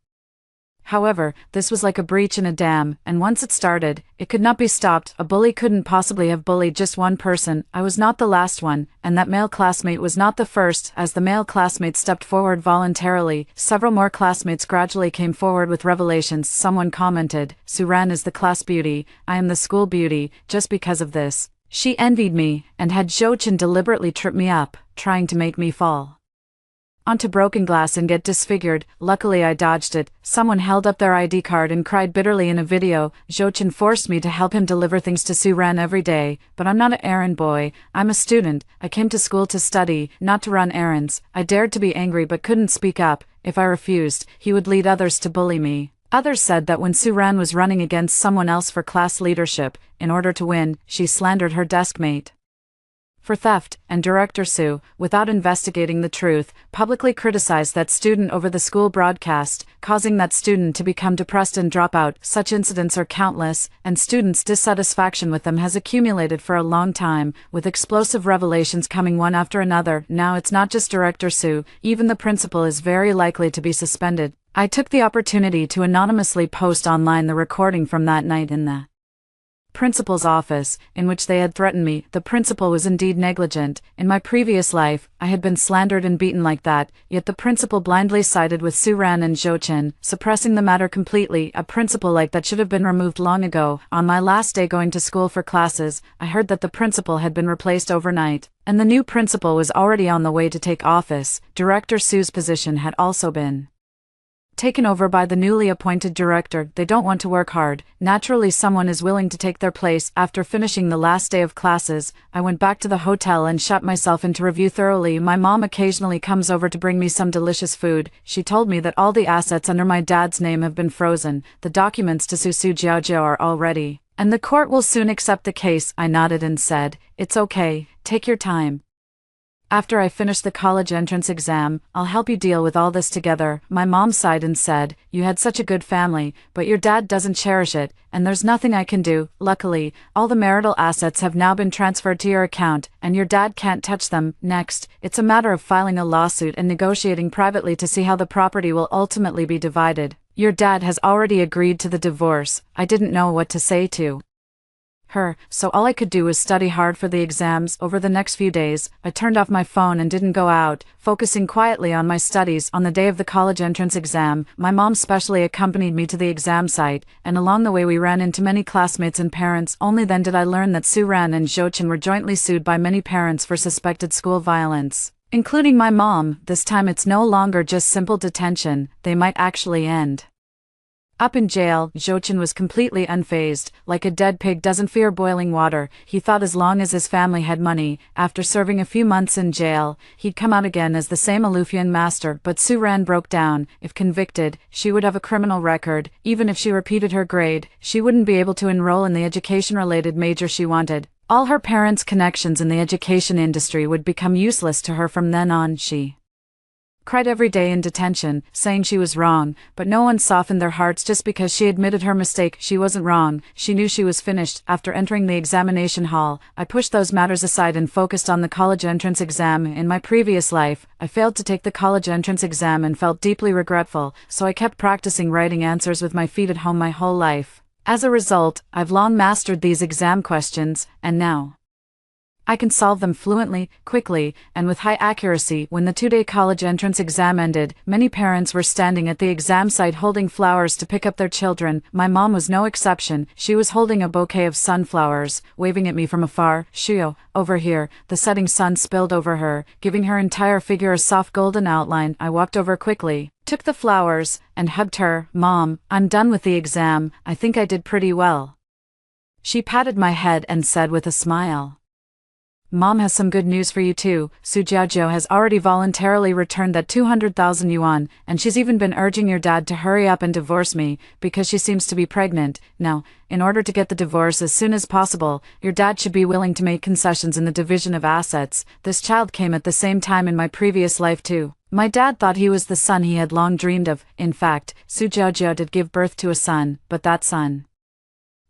However, this was like a breach in a dam, and once it started, it could not be stopped. A bully couldn't possibly have bullied just one person. I was not the last one, and that male classmate was not the first. As the male classmate stepped forward voluntarily, several more classmates gradually came forward with revelations. Someone commented, Su Ran is the class beauty, I am the school beauty. Just because of this, she envied me, and had Zhou Chen deliberately trip me up, trying to make me fall onto broken glass and get disfigured. Luckily I dodged it. Someone held up their ID card and cried bitterly in a video. Zhou Chen forced me to help him deliver things to Su Ran every day, but I'm not an errand boy. I'm a student. I came to school to study, not to run errands. I dared to be angry but couldn't speak up. If I refused, he would lead others to bully me. Others said that when Su Ran was running against someone else for class leadership, in order to win, she slandered her deskmate for theft, and Director Su, without investigating the truth, publicly criticized that student over the school broadcast, causing that student to become depressed and drop out. Such incidents are countless, and students' dissatisfaction with them has accumulated for a long time, with explosive revelations coming one after another. Now it's not just Director Su, even the principal is very likely to be suspended. I took the opportunity to anonymously post online the recording from that night in the principal's office, in which they had threatened me. The principal was indeed negligent. In my previous life, I had been slandered and beaten like that, yet the principal blindly sided with Suran and Jochin, suppressing the matter completely. A principal like that should have been removed long ago. On my last day going to school for classes, I heard that the principal had been replaced overnight, and the new principal was already on the way to take office. Director Sue's position had also been taken over by the newly appointed director. They don't want to work hard. Naturally, someone is willing to take their place. After finishing the last day of classes, I went back to the hotel and shut myself in to review thoroughly. My mom occasionally comes over to bring me some delicious food. She told me that all the assets under my dad's name have been frozen. The documents to sue Su Jiaojiao are all ready, and the court will soon accept the case. I nodded and said, "It's okay, take your time. After I finish the college entrance exam, I'll help you deal with all this together." My mom sighed and said, "You had such a good family, but your dad doesn't cherish it, and there's nothing I can do. Luckily, all the marital assets have now been transferred to your account, and your dad can't touch them. Next, it's a matter of filing a lawsuit and negotiating privately to see how the property will ultimately be divided. Your dad has already agreed to the divorce." I didn't know what to say to her, so all I could do was study hard for the exams. Over the next few days, I turned off my phone and didn't go out, focusing quietly on my studies. On the day of the college entrance exam, my mom specially accompanied me to the exam site, and along the way we ran into many classmates and parents. Only then did I learn that Suran and Jochin were jointly sued by many parents for suspected school violence, including my mom. This time it's no longer just simple detention, they might actually end up in jail. Jochin was completely unfazed. Like a dead pig doesn't fear boiling water, he thought as long as his family had money, after serving a few months in jail, he'd come out again as the same aloof young master. But Suran broke down. If convicted, she would have a criminal record. Even if she repeated her grade, she wouldn't be able to enroll in the education-related major she wanted. All her parents' connections in the education industry would become useless to her from then on. She cried every day in detention, saying she was wrong, but no one softened their hearts just because she admitted her mistake. She wasn't wrong, she knew she was finished. After entering the examination hall, I pushed those matters aside and focused on the college entrance exam. In my previous life, I failed to take the college entrance exam and felt deeply regretful, so I kept practicing writing answers with my feet at home my whole life. As a result, I've long mastered these exam questions, and now I can solve them fluently, quickly, and with high accuracy. When the two-day college entrance exam ended, many parents were standing at the exam site holding flowers to pick up their children. My mom was no exception. She was holding a bouquet of sunflowers, waving at me from afar. "Shio, over here." The setting sun spilled over her, giving her entire figure a soft golden outline. I walked over quickly, took the flowers, and hugged her. "Mom, I'm done with the exam. I think I did pretty well." She patted my head and said with a smile, "Mom has some good news for you too. Su Jiaojiao has already voluntarily returned that 200,000 yuan, and she's even been urging your dad to hurry up and divorce me, because she seems to be pregnant. Now, in order to get the divorce as soon as possible, your dad should be willing to make concessions in the division of assets. This child came at the same time in my previous life too. My dad thought he was the son he had long dreamed of. In fact, Su Jiaojiao did give birth to a son, but that son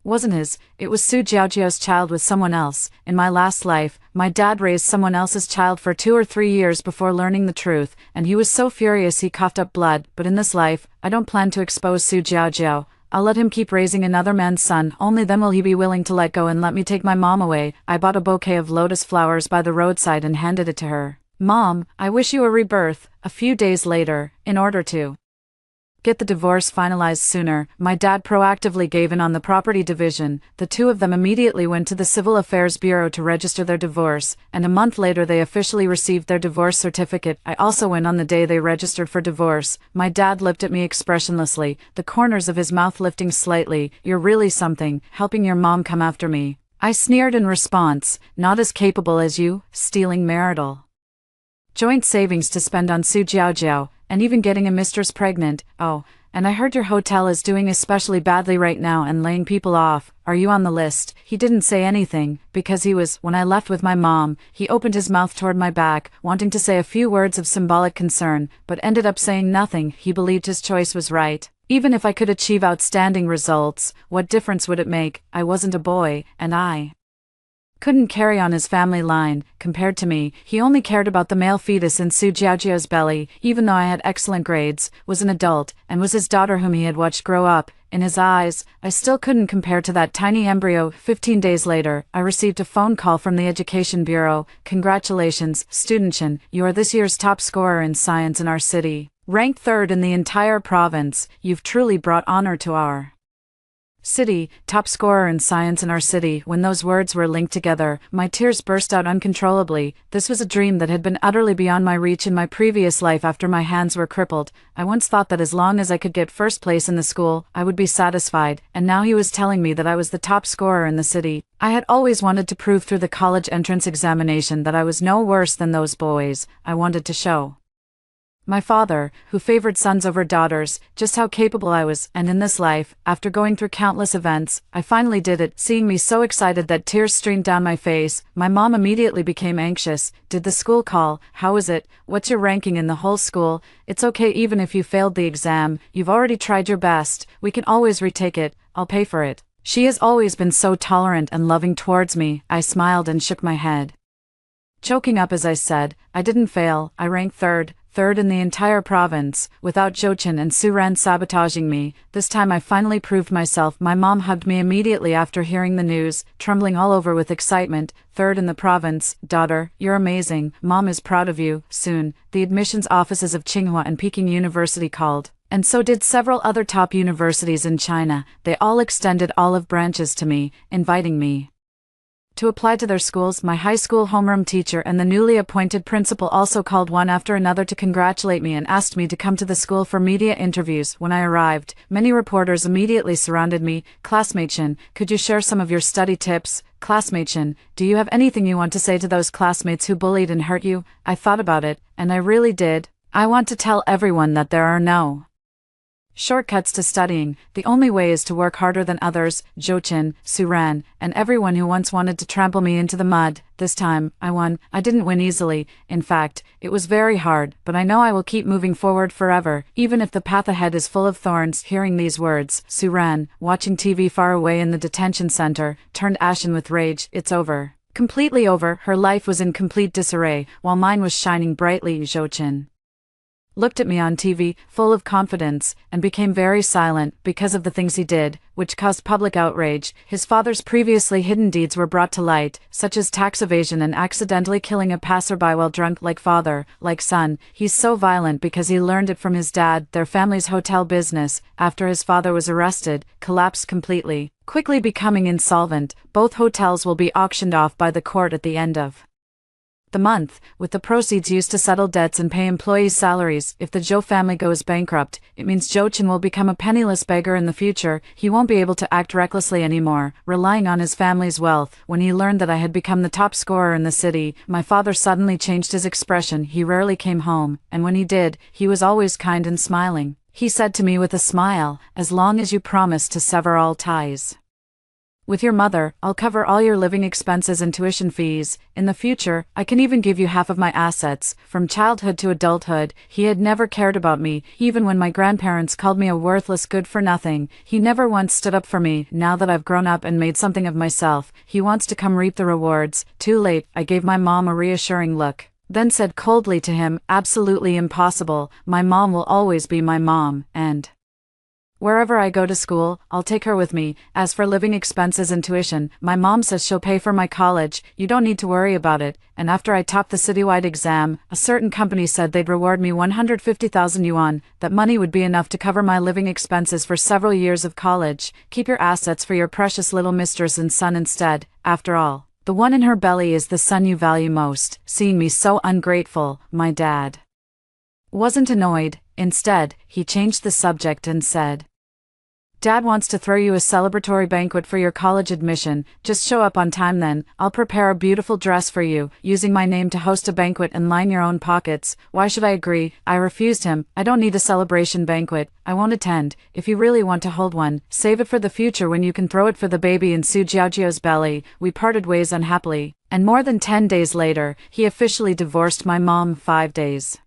wasn't his. It was Su Jiaojiao's child with someone else. In my last life, my dad raised someone else's child for 2 or 3 years before learning the truth, and he was so furious he coughed up blood. But in this life, I don't plan to expose Su Jiaojiao. I'll let him keep raising another man's son. Only then will he be willing to let go and let me take my mom away. I bought a bouquet of lotus flowers by the roadside and handed it to her. "Mom, I wish you a rebirth." A few days later, in order to get the divorce finalized sooner, my dad proactively gave in on the property division. The two of them immediately went to the Civil Affairs Bureau to register their divorce, and a month later they officially received their divorce certificate. I also went on the day they registered for divorce. My dad looked at me expressionlessly, the corners of his mouth lifting slightly. "You're really something, helping your mom come after me." I sneered in response, "Not as capable as you, stealing marital joint savings to spend on Su Jiaojiao, and even getting a mistress pregnant. Oh, and I heard your hotel is doing especially badly right now and laying people off. Are you on the list?" He didn't say anything, because when I left with my mom, he opened his mouth toward my back, wanting to say a few words of symbolic concern, but ended up saying nothing. He believed his choice was right. Even if I could achieve outstanding results, what difference would it make? I wasn't a boy, and I couldn't carry on his family line. Compared to me, he only cared about the male fetus in Su Jiaojiao's belly. Even though I had excellent grades, was an adult, and was his daughter whom he had watched grow up, in his eyes, I still couldn't compare to that tiny embryo. 15 days later, I received a phone call from the Education Bureau. Congratulations, Student Chen, you are this year's top scorer in science in our city. Ranked third in the entire province, you've truly brought honor to our city, top scorer in science in our city. When those words were linked together, my tears burst out uncontrollably. This was a dream that had been utterly beyond my reach in my previous life after my hands were crippled. I once thought that as long as I could get first place in the school, I would be satisfied, and now he was telling me that I was the top scorer in the city. I had always wanted to prove through the college entrance examination that I was no worse than those boys. I wanted to show my father, who favored sons over daughters, just how capable I was, and in this life, after going through countless events, I finally did it. Seeing me so excited that tears streamed down my face, my mom immediately became anxious. Did the school call? How is it? What's your ranking in the whole school? It's okay even if you failed the exam, you've already tried your best, we can always retake it, I'll pay for it. She has always been so tolerant and loving towards me. I smiled and shook my head, choking up as I said, I didn't fail, I ranked third in the entire province, without Jochin and Suran sabotaging me. This time I finally proved myself. My mom hugged me immediately after hearing the news, trembling all over with excitement. Third in the province, daughter, you're amazing, Mom is proud of you. Soon, the admissions offices of Tsinghua and Peking University called, and so did several other top universities in China. They all extended olive branches to me, inviting me to apply to their schools. My high school homeroom teacher and the newly appointed principal also called one after another to congratulate me and asked me to come to the school for media interviews. When I arrived, many reporters immediately surrounded me. Classmate Chen, could you share some of your study tips? Classmate Chen, do you have anything you want to say to those classmates who bullied and hurt you? I thought about it, and I really did. I want to tell everyone that there are no shortcuts to studying. The only way is to work harder than others. Jochin, Suran, and everyone who once wanted to trample me into the mud. This time, I won. I didn't win easily. In fact, it was very hard, but I know I will keep moving forward forever, even if the path ahead is full of thorns. Hearing these words, Suran, watching TV far away in the detention center, turned ashen with rage. It's over. Completely over. Her life was in complete disarray, while mine was shining brightly. Jochin looked at me on TV, full of confidence, and became very silent because of the things he did, which caused public outrage. His father's previously hidden deeds were brought to light, such as tax evasion and accidentally killing a passerby while drunk. Like father, like son, he's so violent because he learned it from his dad. Their family's hotel business, after his father was arrested, collapsed completely, quickly becoming insolvent. Both hotels will be auctioned off by the court at the end of the month, with the proceeds used to settle debts and pay employees' salaries. If the Zhou family goes bankrupt, it means Jochin will become a penniless beggar in the future. He won't be able to act recklessly anymore, relying on his family's wealth. When he learned that I had become the top scorer in the city, my father suddenly changed his expression. He rarely came home, and when he did, he was always kind and smiling. He said to me with a smile, as long as you promise to sever all ties with your mother, I'll cover all your living expenses and tuition fees. In the future, I can even give you half of my assets. From childhood to adulthood, he had never cared about me. Even when my grandparents called me a worthless good-for-nothing, he never once stood up for me. Now that I've grown up and made something of myself, he wants to come reap the rewards. Too late. I gave my mom a reassuring look, then said coldly to him, absolutely impossible. My mom will always be my mom, and wherever I go to school, I'll take her with me. As for living expenses and tuition, my mom says she'll pay for my college. You don't need to worry about it. And after I topped the citywide exam, a certain company said they'd reward me 150,000 yuan. That money would be enough to cover my living expenses for several years of college. Keep your assets for your precious little mistress and son instead. After all, the one in her belly is the son you value most. Seeing me so ungrateful, my dad wasn't annoyed. Instead, he changed the subject and said, Dad wants to throw you a celebratory banquet for your college admission. Just show up on time then. I'll prepare a beautiful dress for you, using my name to host a banquet and line your own pockets. Why should I agree? I refused him. I don't need a celebration banquet. I won't attend. If you really want to hold one, save it for the future when you can throw it for the baby in Su Jiaojiao's belly. We parted ways unhappily, and more than 10 days later, he officially divorced my mom. 5 days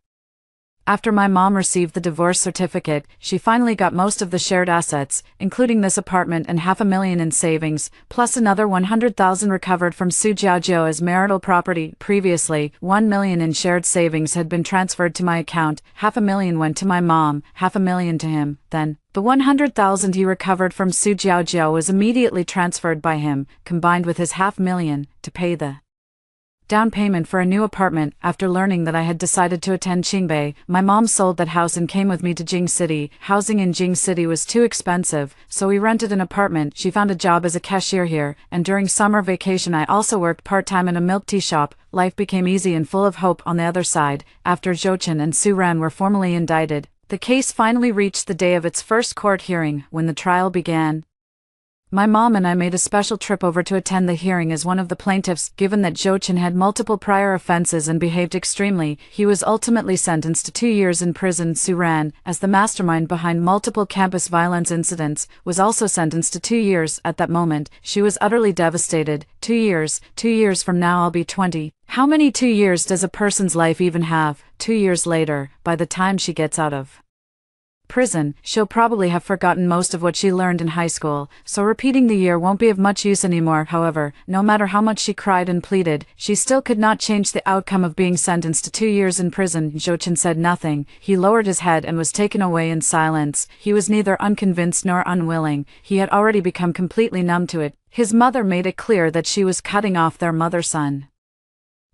after my mom received the divorce certificate, she finally got most of the shared assets, including this apartment and $500,000 in savings, plus another 100,000 recovered from Su Jiaojiao as marital property. Previously, 1 million in shared savings had been transferred to my account. $500,000 went to my mom, $500,000 to him. Then, The 100,000 he recovered from Su Jiaojiao was immediately transferred by him, combined with his $500,000, to pay the down payment for a new apartment. After learning that I had decided to attend Qingbei, my mom sold that house and came with me to Jing City. Housing in Jing City was too expensive, so we rented an apartment. She found a job as a cashier here, and during summer vacation I also worked part-time in a milk tea shop. Life became easy and full of hope on the other side. After Zhou Chen and Su Ran were formally indicted, the case finally reached the day of its first court hearing. When the trial began, my mom and I made a special trip over to attend the hearing as one of the plaintiffs. Given that Zhou Chen had multiple prior offenses and behaved extremely, he was ultimately sentenced to 2 years in prison. Su Ran, as the mastermind behind multiple campus violence incidents, was also sentenced to 2 years. At that moment, she was utterly devastated. 2 years. 2 years from now I'll be 20. How many 2 years does a person's life even have? 2 years later, by the time she gets out of prison, she'll probably have forgotten most of what she learned in high school, so repeating the year won't be of much use anymore. However, no matter how much she cried and pleaded, she still could not change the outcome of being sentenced to 2 years in prison. Zhou Chen said nothing. He lowered his head and was taken away in silence. He was neither unconvinced nor unwilling. He had already become completely numb to it. His mother made it clear that she was cutting off their mother-son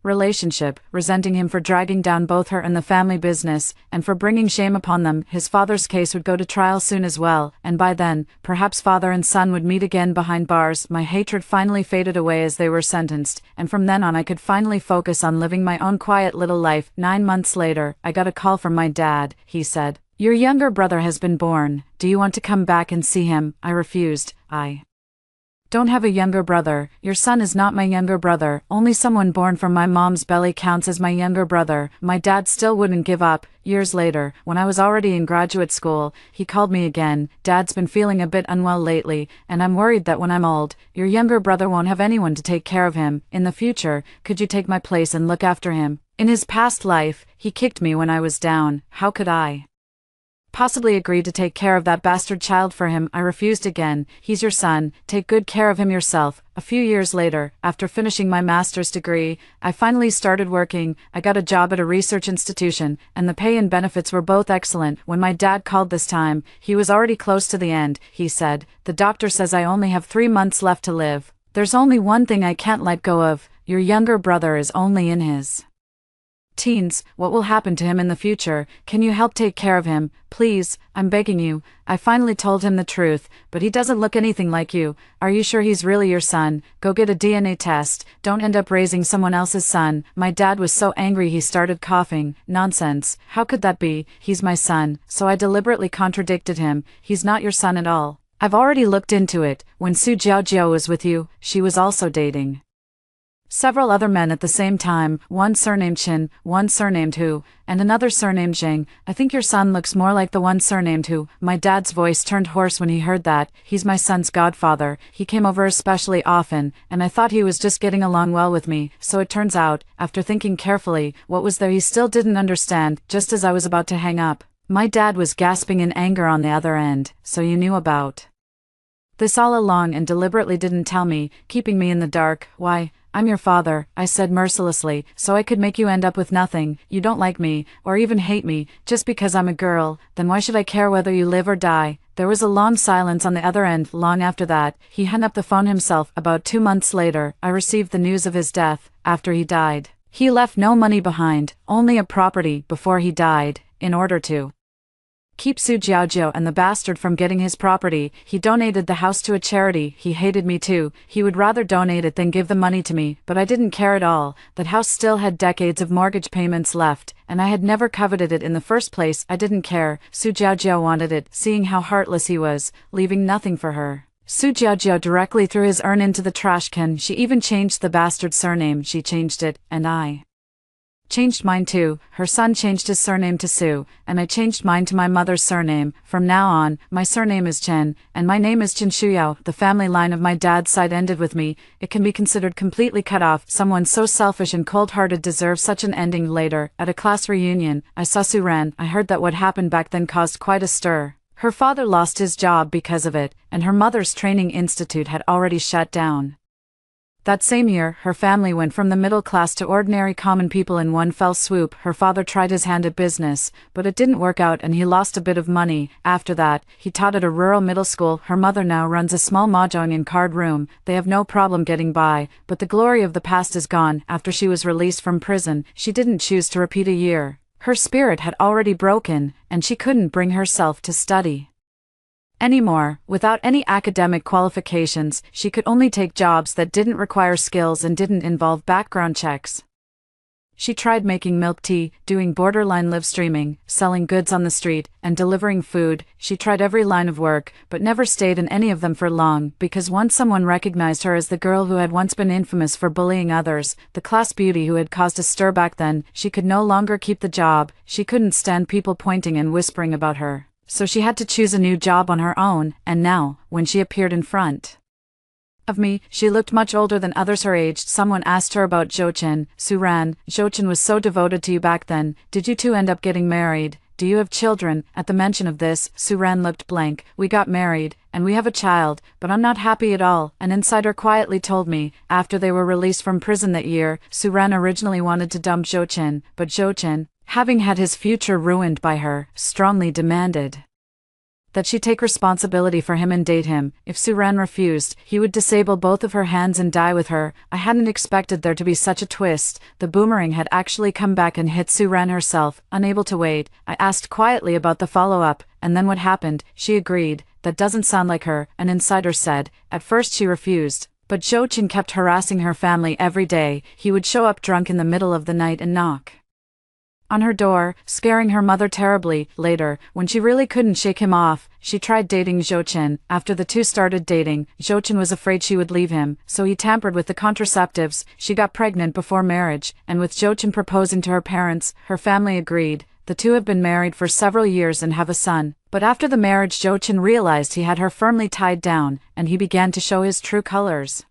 relationship, resenting him for dragging down both her and the family business, and for bringing shame upon them. His father's case would go to trial soon as well, and by then, perhaps father and son would meet again behind bars. My hatred finally faded away as they were sentenced, and from then on I could finally focus on living my own quiet little life. 9 months later, I got a call from my dad. He said, "Your younger brother has been born. Do you want to come back and see him?" I refused. I don't have a younger brother. Your son is not my younger brother. Only someone born from my mom's belly counts as my younger brother. My dad still wouldn't give up. Years later, when I was already in graduate school, he called me again. "Dad's been feeling a bit unwell lately, and I'm worried that when I'm old, your younger brother won't have anyone to take care of him. In the future, could you take my place and look after him? In his past life, he kicked me when I was down. How could I possibly agree to take care of that bastard child for him?" I refused again. "He's your son. Take good care of him yourself." A few years later, after finishing my master's degree, I finally started working. I got a job at a research institution, and the pay and benefits were both excellent. When my dad called this time, he was already close to the end. He said, "The doctor says I only have 3 months left to live. There's only one thing I can't let go of. Your younger brother is only in his teens. What will happen to him in the future? Can you help take care of him? Please, I'm begging you." I finally told him the truth. "But he doesn't look anything like you. Are you sure he's really your son? Go get a DNA test. Don't end up raising someone else's son." My dad was so angry he started coughing. "Nonsense. How could that be? He's my son." So I deliberately contradicted him. "He's not your son at all. I've already looked into it. When Su Jiaojiao was with you, she was also dating several other men at the same time, one surnamed Chen, one surnamed Hu, and another surnamed Zheng. I think your son looks more like the one surnamed Hu." My dad's voice turned hoarse when he heard that. "He's my son's godfather. He came over especially often, and I thought he was just getting along well with me. So it turns out, after thinking carefully, what was there he still didn't understand." Just as I was about to hang up, my dad was gasping in anger on the other end. "So you knew about this all along and deliberately didn't tell me, keeping me in the dark? Why, I'm your father," I said mercilessly, "so I could make you end up with nothing. You don't like me, or even hate me, just because I'm a girl. Then why should I care whether you live or die?" There was a long silence on the other end. Long after that, he hung up the phone himself. About 2 months later, I received the news of his death. After he died, he left no money behind, only a property. Before he died, in order to keep Su Jiaojiao and the bastard from getting his property, he donated the house to a charity. He hated me too. He would rather donate it than give the money to me, but I didn't care at all. That house still had decades of mortgage payments left, and I had never coveted it in the first place. I didn't care. Su Jiaojiao wanted it, seeing how heartless he was, leaving nothing for her. Su Jiaojiao directly threw his urn into the trash can. She even changed the bastard's surname. She changed it, and I changed mine too. Her son changed his surname to Su, and I changed mine to my mother's surname. From now on, my surname is Chen, and my name is Chen Shuyao. The family line of my dad's side ended with me. It can be considered completely cut off. Someone so selfish and cold-hearted deserves such an ending. Later, at a class reunion, I saw Su Ran. I heard that what happened back then caused quite a stir. Her father lost his job because of it, and her mother's training institute had already shut down. That same year, her family went from the middle class to ordinary common people in one fell swoop. Her father tried his hand at business, but it didn't work out and he lost a bit of money. After that, he taught at a rural middle school. Her mother now runs a small mahjong and card room. They have no problem getting by, but the glory of the past is gone. After she was released from prison, she didn't choose to repeat a year. Her spirit had already broken, and she couldn't bring herself to study anymore. Without any academic qualifications, she could only take jobs that didn't require skills and didn't involve background checks. She tried making milk tea, doing borderline live streaming, selling goods on the street, and delivering food. She tried every line of work, but never stayed in any of them for long, because once someone recognized her as the girl who had once been infamous for bullying others, the class beauty who had caused a stir back then, she could no longer keep the job. She couldn't stand people pointing and whispering about her. So she had to choose a new job on her own, and now, when she appeared in front of me, she looked much older than others her age. Someone asked her about Jochen. Suran, Jochen was so devoted to you back then. Did you two end up getting married? Do you have children? At the mention of this, Suran looked blank. We got married, and we have a child, but I'm not happy at all. An insider quietly told me, after they were released from prison that year, Suran originally wanted to dump Jochen, but Jochen, having had his future ruined by her, strongly demanded that she take responsibility for him and date him. If Suran refused, he would disable both of her hands and die with her. I hadn't expected there to be such a twist. The boomerang had actually come back and hit Suran herself. Unable to wait, I asked quietly about the follow-up, and then what happened. She agreed. That doesn't sound like her, an insider said. At first she refused, but Jochen kept harassing her family every day. He would show up drunk in the middle of the night and knock on her door, scaring her mother terribly. Later, when she really couldn't shake him off, she tried dating Jochen. After the two started dating, Jochen was afraid she would leave him, so he tampered with the contraceptives. She got pregnant before marriage, and with Jochen proposing to her parents, her family agreed. The two have been married for several years and have a son. But after the marriage, Jochen realized he had her firmly tied down, and he began to show his true colors.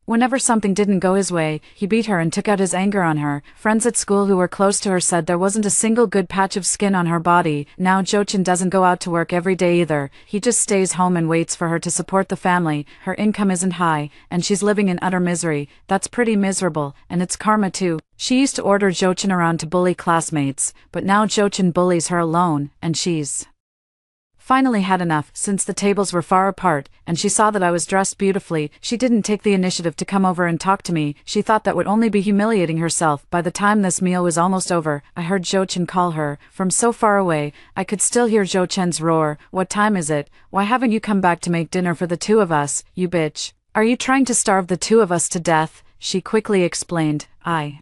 Whenever something didn't go his way, he beat her and took out his anger on her. Friends at school who were close to her said there wasn't a single good patch of skin on her body. Now Jochen doesn't go out to work every day either. He just stays home and waits for her to support the family. Her income isn't high, and she's living in utter misery. That's pretty miserable, and it's karma too. She used to order Jochen around to bully classmates, but now Jochen bullies her alone, and she's finally had enough. Since the tables were far apart, and she saw that I was dressed beautifully, she didn't take the initiative to come over and talk to me. She thought that would only be humiliating herself. By the time this meal was almost over, I heard Jochen call her. From so far away, I could still hear Jochen's roar. What time is it? Why haven't you come back to make dinner for the two of us, you bitch? Are you trying to starve the two of us to death? She quickly explained. I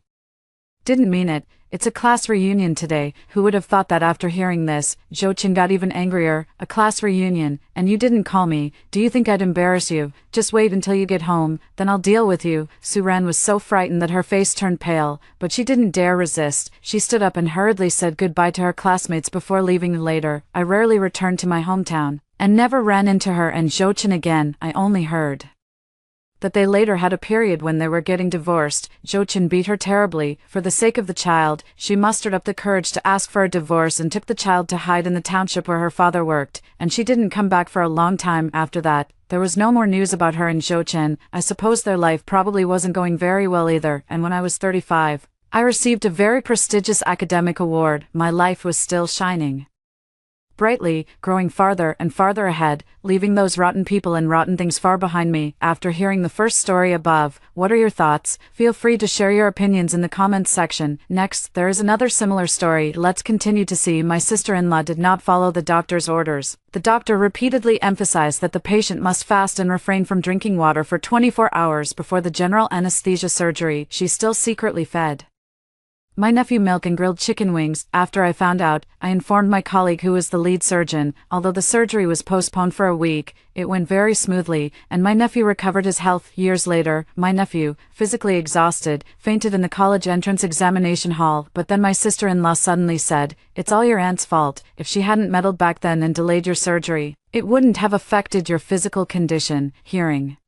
didn't mean it. It's a class reunion today. Who would have thought that? After hearing this, Jochen got even angrier. A class reunion, and you didn't call me. Do you think I'd embarrass you? Just wait until you get home, then I'll deal with you. Suran was so frightened that her face turned pale, but she didn't dare resist. She stood up and hurriedly said goodbye to her classmates before leaving. Later, I rarely returned to my hometown, and never ran into her and Jochen again. I only heard that they later had a period when they were getting divorced. Jochen beat her terribly. For the sake of the child, she mustered up the courage to ask for a divorce and took the child to hide in the township where her father worked, and she didn't come back for a long time after that. There was no more news about her and Jochen. I suppose their life probably wasn't going very well either, and when I was 35, I received a very prestigious academic award. My life was still shining brightly, growing farther and farther ahead, leaving those rotten people and rotten things far behind me. After hearing the first story above, what are your thoughts? Feel free to share your opinions in the comments section. Next, there is another similar story. Let's continue to see. My sister-in-law did not follow the doctor's orders. The doctor repeatedly emphasized that the patient must fast and refrain from drinking water for 24 hours before the general anesthesia surgery. She still secretly fed my nephew milk and grilled chicken wings. After I found out, I informed my colleague who was the lead surgeon. Although the surgery was postponed for a week, it went very smoothly, and my nephew recovered his health. Years later, my nephew, physically exhausted, fainted in the college entrance examination hall. But then my sister-in-law suddenly said, "It's all your aunt's fault. If she hadn't meddled back then and delayed your surgery, it wouldn't have affected your physical condition." Hearing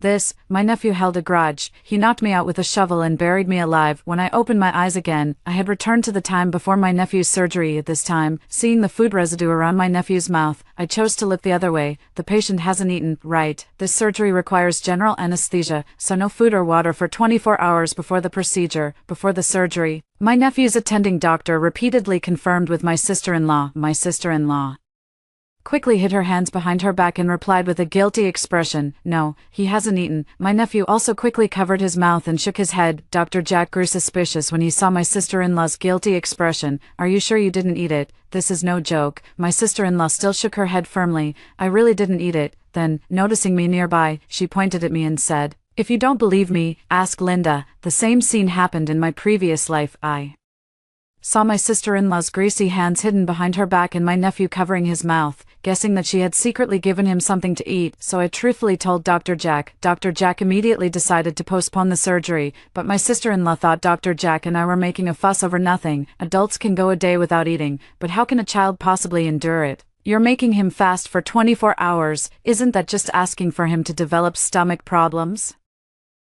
My nephew held a grudge. He knocked me out with a shovel and buried me alive. When I opened my eyes again, I had returned to the time before my nephew's surgery. At this time, seeing the food residue around my nephew's mouth, I chose to look the other way. The patient hasn't eaten, right? This surgery requires general anesthesia, so no food or water for 24 hours before the procedure, before the surgery. My nephew's attending doctor repeatedly confirmed with my sister-in-law. My sister-in-law quickly hid her hands behind her back and replied with a guilty expression, "No, he hasn't eaten." My nephew also quickly covered his mouth and shook his head. Dr. Jack grew suspicious when he saw my sister-in-law's guilty expression. "Are you sure you didn't eat it? This is no joke." My sister-in-law still shook her head firmly. "I really didn't eat it." Then, noticing me nearby, she pointed at me and said, "If you don't believe me, ask Linda. The same scene happened in my previous life." I saw my sister-in-law's greasy hands hidden behind her back and my nephew covering his mouth, guessing that she had secretly given him something to eat, so I truthfully told Dr. Jack. Dr. Jack immediately decided to postpone the surgery, but my sister-in-law thought Dr. Jack and I were making a fuss over nothing. Adults can go a day without eating, but how can a child possibly endure it? You're making him fast for 24 hours, isn't that just asking for him to develop stomach problems?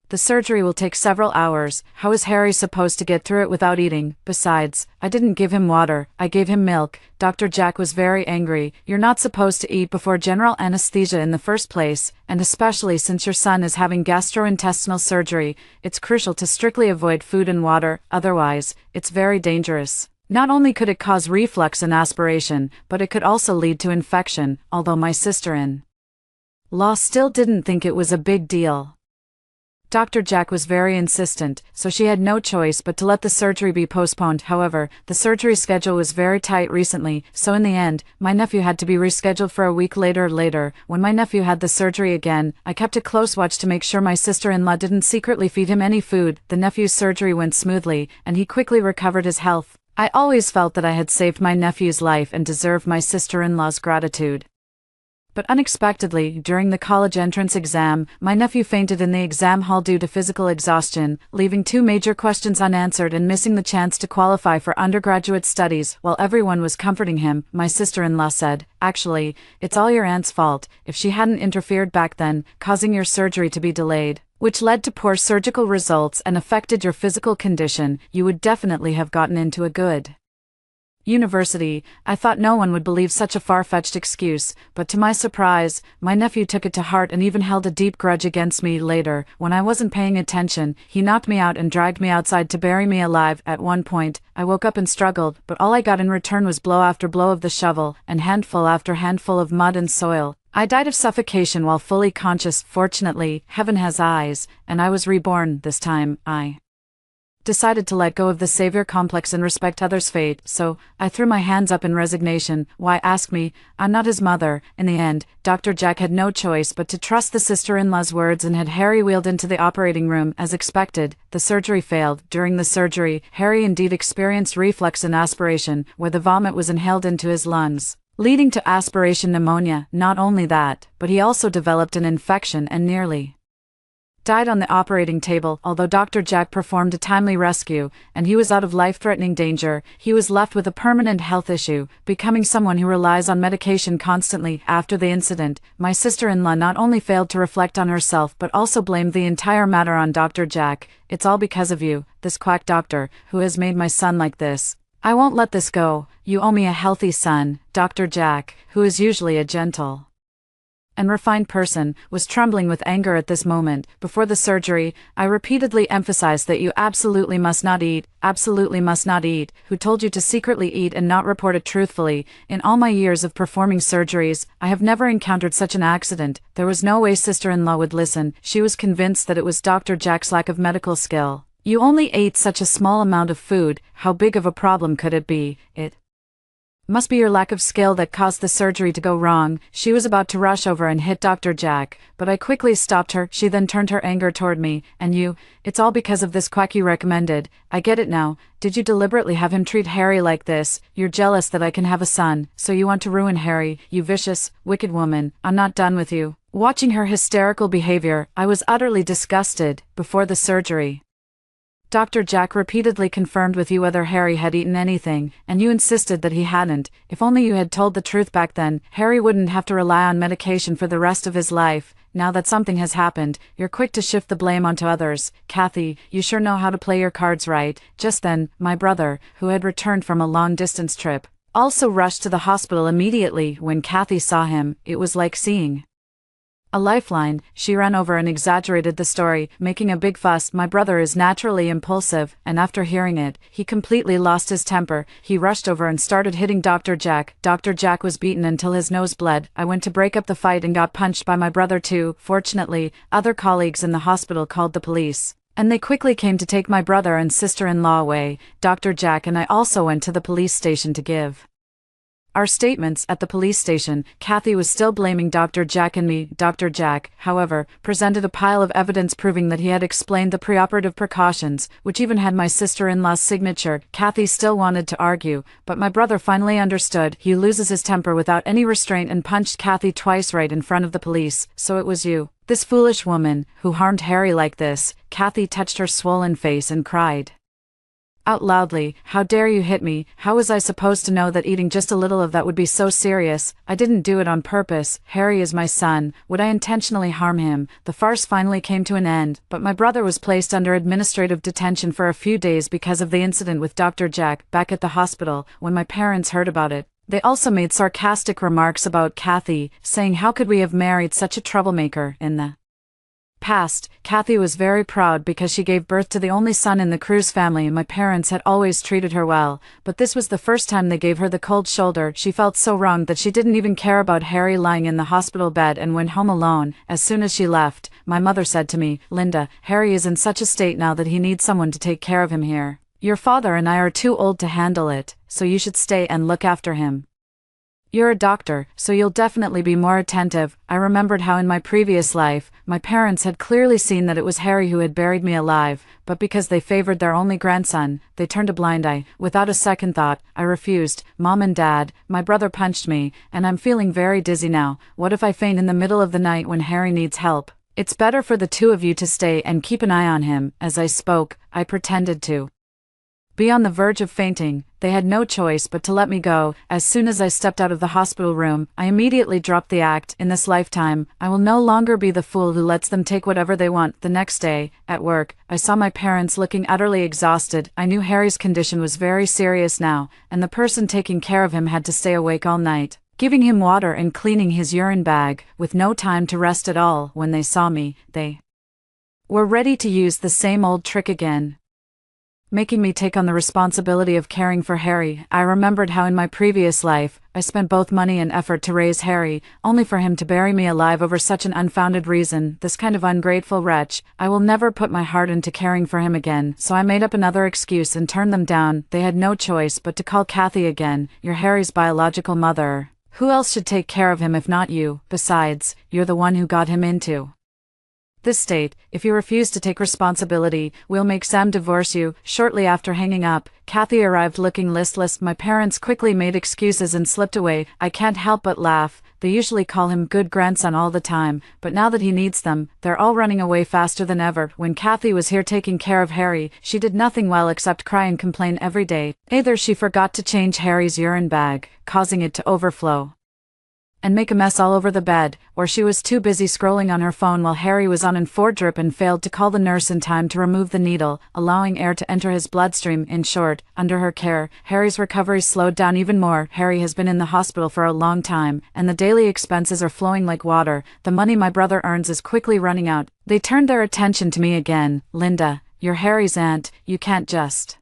The surgery will take several hours. How is Harry supposed to get through it without eating? Besides, I didn't give him water, I gave him milk. Dr. Jack was very angry. You're not supposed to eat before general anesthesia in the first place, and especially since your son is having gastrointestinal surgery, it's crucial to strictly avoid food and water, otherwise, it's very dangerous. Not only could it cause reflux and aspiration, but it could also lead to infection, although my sister-in-law still didn't think it was a big deal. Dr. Jack was very insistent, so she had no choice but to let the surgery be postponed. However, the surgery schedule was very tight recently, so in the end, my nephew had to be rescheduled for a week later. When my nephew had the surgery again, I kept a close watch to make sure my sister-in-law didn't secretly feed him any food. The nephew's surgery went smoothly, and he quickly recovered his health. I always felt that I had saved my nephew's life and deserved my sister-in-law's gratitude. But unexpectedly, during the college entrance exam, my nephew fainted in the exam hall due to physical exhaustion, leaving 2 major questions unanswered and missing the chance to qualify for undergraduate studies. While everyone was comforting him, my sister-in-law said, "Actually, it's all your aunt's fault. If she hadn't interfered back then, causing your surgery to be delayed, which led to poor surgical results and affected your physical condition, you would definitely have gotten into a good university." I thought no one would believe such a far-fetched excuse, but to my surprise, my nephew took it to heart and even held a deep grudge against me later. When I wasn't paying attention, he knocked me out and dragged me outside to bury me alive. At one point, I woke up and struggled, but all I got in return was blow after blow of the shovel, and handful after handful of mud and soil. I died of suffocation while fully conscious. Fortunately, heaven has eyes, and I was reborn. This time, I decided to let go of the savior complex and respect others' fate, so I threw my hands up in resignation. Why ask me? I'm not his mother. In the end, Dr. Jack had no choice but to trust the sister-in-law's words and had Harry wheeled into the operating room. As expected, the surgery failed. During the surgery, Harry indeed experienced reflux and aspiration, where the vomit was inhaled into his lungs, leading to aspiration pneumonia. Not only that, but he also developed an infection and nearly died on the operating table. Although Dr. Jack performed a timely rescue, and he was out of life-threatening danger, he was left with a permanent health issue, becoming someone who relies on medication constantly. After the incident, my sister-in-law not only failed to reflect on herself but also blamed the entire matter on Dr. Jack. "It's all because of you, this quack doctor, who has made my son like this. I won't let this go. You owe me a healthy son." Dr. Jack, who is usually a gentle and refined person, was trembling with anger at this moment. Before the surgery, I repeatedly emphasized that you absolutely must not eat, absolutely must not eat. Who told you to secretly eat and not report it truthfully? In all my years of performing surgeries, I have never encountered such an accident. There was no way sister-in-law would listen. She was convinced that it was Dr. Jack's lack of medical skill. You only ate such a small amount of food. How big of a problem could it be? It must be your lack of skill that caused the surgery to go wrong. She was about to rush over and hit Dr. Jack, but I quickly stopped her. She then turned her anger toward me. "And you, it's all because of this quack you recommended. I get it now. Did you deliberately have him treat Harry like this? You're jealous that I can have a son, so you want to ruin Harry, you vicious, wicked woman. I'm not done with you." Watching her hysterical behavior, I was utterly disgusted. Before the surgery, Dr. Jack repeatedly confirmed with you whether Harry had eaten anything, and you insisted that he hadn't. If only you had told the truth back then, Harry wouldn't have to rely on medication for the rest of his life. now that something has happened, you're quick to shift the blame onto others. Kathy, you sure know how to play your cards right." Just then, my brother, who had returned from a long-distance trip, also rushed to the hospital immediately. When Kathy saw him, it was like seeing a lifeline. She ran over and exaggerated the story, making a big fuss. My brother is naturally impulsive, and after hearing it, he completely lost his temper. He rushed over and started hitting Dr. Jack. Dr. Jack was beaten until his nose bled. I went to break up the fight and got punched by my brother too. Fortunately, other colleagues in the hospital called the police, and they quickly came to take my brother and sister-in-law away. Dr. Jack and I also went to the police station to give our statements. At the police station, Kathy was still blaming Dr. Jack and me. Dr. Jack, however, presented a pile of evidence proving that he had explained the preoperative precautions, which even had my sister-in-law's signature. Kathy still wanted to argue, but my brother finally understood. He loses his temper without any restraint and punched Kathy twice right in front of the police. "So it was you, this foolish woman, who harmed Harry like this." Kathy touched her swollen face and cried out loudly, "How dare you hit me? How was I supposed to know that eating just a little of that would be so serious? I didn't do it on purpose. Harry is my son. Would I intentionally harm him?" The farce finally came to an end, but my brother was placed under administrative detention for a few days because of the incident with Dr. Jack. Back at the hospital, when my parents heard about it, they also made sarcastic remarks about Kathy, saying how could we have married such a troublemaker. In the past, Kathy was very proud because she gave birth to the only son in the Cruz family and my parents had always treated her well, but this was the first time they gave her the cold shoulder. She felt so wrong that she didn't even care about Harry lying in the hospital bed and went home alone. As soon as she left, my mother said to me, "Linda, Harry is in such a state now that he needs someone to take care of him here. Your father and I are too old to handle it, so you should stay and look after him. You're a doctor, so you'll definitely be more attentive." I remembered how in my previous life, my parents had clearly seen that it was Harry who had buried me alive, but because they favored their only grandson, they turned a blind eye. Without a second thought, I refused. "Mom and Dad, my brother punched me, and I'm feeling very dizzy now. What if I faint in the middle of the night when Harry needs help? It's better for the two of you to stay and keep an eye on him." As I spoke, I pretended to be on the verge of fainting. They had no choice but to let me go. As soon as I stepped out of the hospital room, I immediately dropped the act. In this lifetime, I will no longer be the fool who lets them take whatever they want. The next day, at work, I saw my parents looking utterly exhausted. I knew Harry's condition was very serious now, and the person taking care of him had to stay awake all night, giving him water and cleaning his urine bag, with no time to rest at all. When they saw me, they were ready to use the same old trick again, making me take on the responsibility of caring for Harry. I remembered how in my previous life, I spent both money and effort to raise Harry, only for him to bury me alive over such an unfounded reason. This kind of ungrateful wretch. I will never put my heart into caring for him again, so I made up another excuse and turned them down. They had no choice but to call Kathy again. "You're Harry's biological mother. Who else should take care of him if not you? Besides, you're the one who got him into this state. If you refuse to take responsibility, we'll make Sam divorce you." Shortly after hanging up, Kathy arrived looking listless. My parents quickly made excuses and slipped away. I can't help but laugh. They usually call him good grandson all the time, but now that he needs them, they're all running away faster than ever. When Kathy was here taking care of Harry, she did nothing well except cry and complain every day. Either she forgot to change Harry's urine bag, causing it to overflow and make a mess all over the bed, or she was too busy scrolling on her phone while Harry was on an 4-drip and failed to call the nurse in time to remove the needle, allowing air to enter his bloodstream. In short, under her care, Harry's recovery slowed down even more. Harry has been in the hospital for a long time, and the daily expenses are flowing like water. The money my brother earns is quickly running out. They turned their attention to me again. "Linda, you're Harry's aunt, you can't just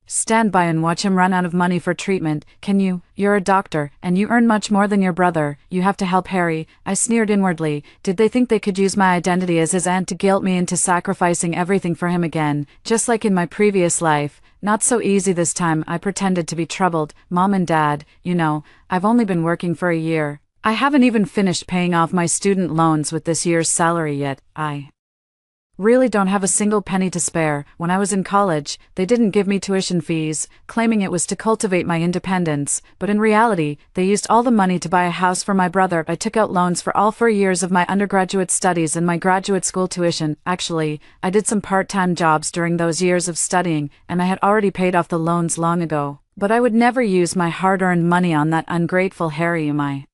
stand by and watch him run out of money for treatment, can you? You're a doctor, and you earn much more than your brother. You have to help Harry." I sneered inwardly. Did they think they could use my identity as his aunt to guilt me into sacrificing everything for him again, just like in my previous life? Not so easy this time. I pretended to be troubled. "Mom and Dad, you know, I've only been working for a year. I haven't even finished paying off my student loans with this year's salary yet. I really don't have a single penny to spare. When I was in college, they didn't give me tuition fees, claiming it was to cultivate my independence, but in reality, they used all the money to buy a house for my brother. I took out loans for all 4 years of my undergraduate studies and my graduate school tuition. Actually, I did some part-time jobs during those years of studying, and I had already paid off the loans long ago. But I would never use my hard-earned money on that ungrateful Harry. My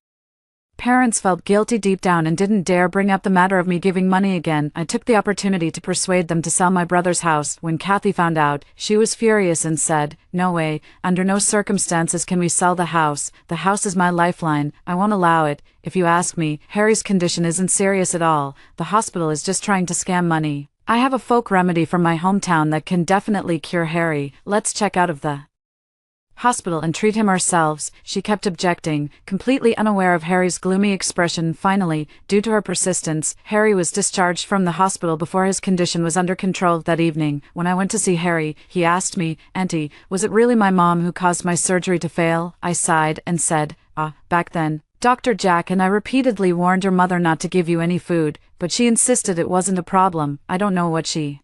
Parents felt guilty deep down and didn't dare bring up the matter of me giving money again. I took the opportunity to persuade them to sell my brother's house. When Kathy found out, she was furious and said, "No way, under no circumstances can we sell the house. The house is my lifeline. I won't allow it. If you ask me, Harry's condition isn't serious at all. The hospital is just trying to scam money. I have a folk remedy from my hometown that can definitely cure Harry. Let's check out of the hospital and treat him ourselves." She kept objecting, completely unaware of Harry's gloomy expression. Finally, due to her persistence, Harry was discharged from the hospital before his condition was under control. That evening, when I went to see Harry, he asked me, "Auntie, was it really my mom who caused my surgery to fail?" I sighed and said, back then, Dr. Jack and I repeatedly warned your mother not to give you any food, but she insisted it wasn't a problem. I don't know what she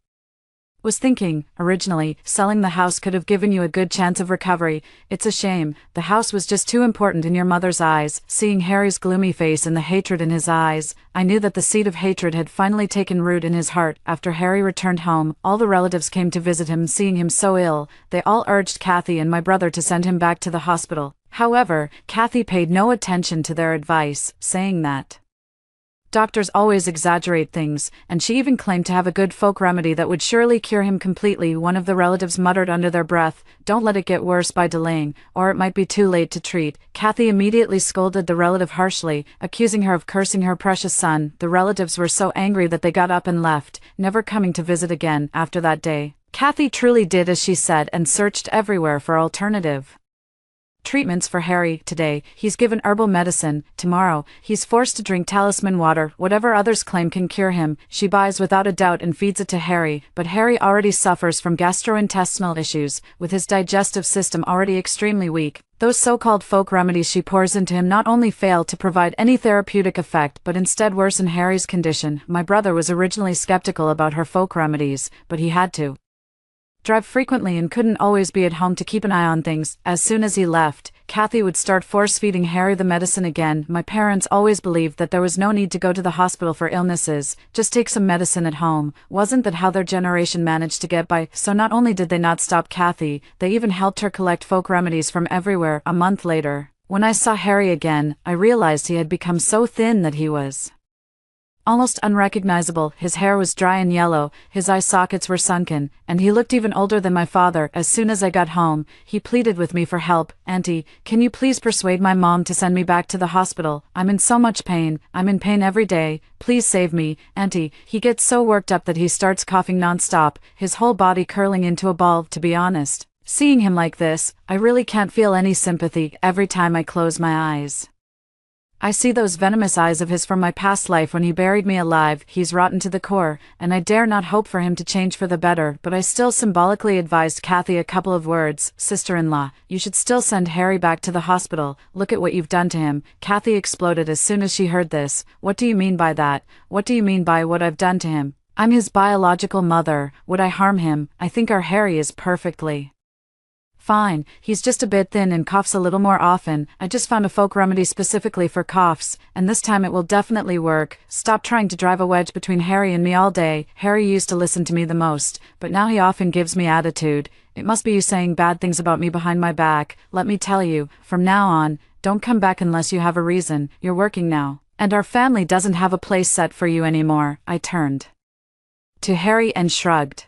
was thinking. Originally, selling the house could have given you a good chance of recovery. It's a shame. The house was just too important in your mother's eyes." Seeing Harry's gloomy face and the hatred in his eyes, I knew that the seed of hatred had finally taken root in his heart. After Harry returned home, all the relatives came to visit him. Seeing him so ill, they all urged Kathy and my brother to send him back to the hospital. However, Kathy paid no attention to their advice, saying that doctors always exaggerate things, and she even claimed to have a good folk remedy that would surely cure him completely. One of the relatives muttered under their breath, "Don't let it get worse by delaying, or it might be too late to treat." Kathy immediately scolded the relative harshly, accusing her of cursing her precious son. The relatives were so angry that they got up and left, never coming to visit again. After that day, Kathy truly did as she said and searched everywhere for alternative treatments for Harry. Today, he's given herbal medicine. Tomorrow, he's forced to drink talisman water. Whatever others claim can cure him, she buys without a doubt and feeds it to Harry. But Harry already suffers from gastrointestinal issues, with his digestive system already extremely weak. Those so-called folk remedies she pours into him not only fail to provide any therapeutic effect but instead worsen Harry's condition. My brother was originally skeptical about her folk remedies, but he had to drive frequently and couldn't always be at home to keep an eye on things. As soon as he left, Kathy would start force-feeding Harry the medicine again. My parents always believed that there was no need to go to the hospital for illnesses, just take some medicine at home. Wasn't that how their generation managed to get by? So not only did they not stop Kathy, they even helped her collect folk remedies from everywhere. A month later, when I saw Harry again, I realized he had become so thin that he was almost unrecognizable. His hair was dry and yellow, his eye sockets were sunken, and he looked even older than my father. As soon as I got home, he pleaded with me for help. "Auntie, can you please persuade my mom to send me back to the hospital? I'm in so much pain. I'm in pain every day. Please save me, Auntie." He gets so worked up that he starts coughing non-stop, his whole body curling into a ball. To be honest, seeing him like this, I really can't feel any sympathy. Every time I close my eyes, I see those venomous eyes of his from my past life when he buried me alive. He's rotten to the core, and I dare not hope for him to change for the better, but I still symbolically advised Kathy a couple of words. "Sister-in-law, you should still send Harry back to the hospital. Look at what you've done to him." Kathy exploded as soon as she heard this. "What do you mean by that? What do you mean by what I've done to him? I'm his biological mother. Would I harm him? I think our Harry is perfectly fine. He's just a bit thin and coughs a little more often. I just found a folk remedy specifically for coughs, and this time it will definitely work. Stop trying to drive a wedge between Harry and me all day." Harry used to listen to me the most, but now he often gives me attitude. "It must be you saying bad things about me behind my back. Let me tell you, from now on, don't come back unless you have a reason. You're working now, and our family doesn't have a place set for you anymore." I turned to Harry and shrugged,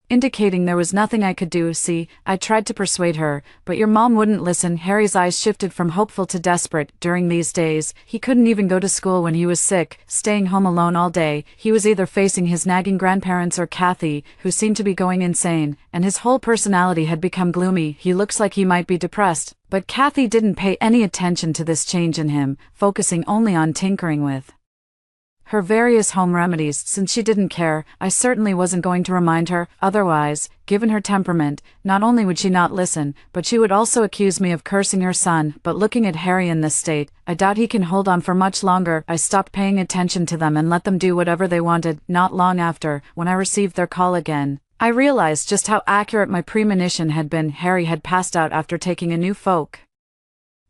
indicating there was nothing I could do. "See, I tried to persuade her, but your mom wouldn't listen." Harry's eyes shifted from hopeful to desperate. During these days, he couldn't even go to school when he was sick, staying home alone all day. He was either facing his nagging grandparents or Kathy, who seemed to be going insane, and his whole personality had become gloomy. He looks like he might be depressed, but Kathy didn't pay any attention to this change in him, focusing only on tinkering with her various home remedies. Since she didn't care, I certainly wasn't going to remind her. Otherwise, given her temperament, not only would she not listen, but she would also accuse me of cursing her son. But looking at Harry in this state, I doubt he can hold on for much longer. I stopped paying attention to them and let them do whatever they wanted. Not long after, when I received their call again, I realized just how accurate my premonition had been. Harry had passed out after taking a new folk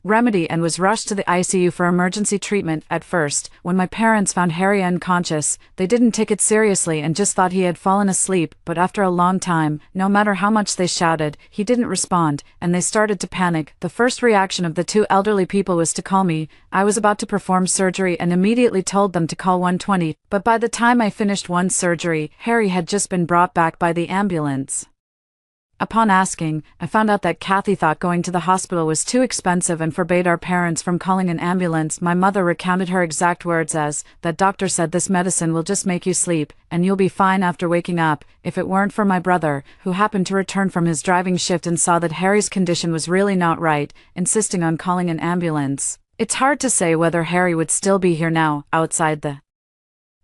remedy and was rushed to the ICU for emergency treatment. At first, when my parents found Harry unconscious, they didn't take it seriously and just thought he had fallen asleep, but after a long time, no matter how much they shouted, he didn't respond, and they started to panic. The first reaction of the two elderly people was to call me. I was about to perform surgery and immediately told them to call 120, but by the time I finished one surgery, Harry had just been brought back by the ambulance. Upon asking, I found out that Kathy thought going to the hospital was too expensive and forbade our parents from calling an ambulance. My mother recounted her exact words as, "That doctor said this medicine will just make you sleep, and you'll be fine after waking up." If it weren't for my brother, who happened to return from his driving shift and saw that Harry's condition was really not right, insisting on calling an ambulance, it's hard to say whether Harry would still be here now. Outside the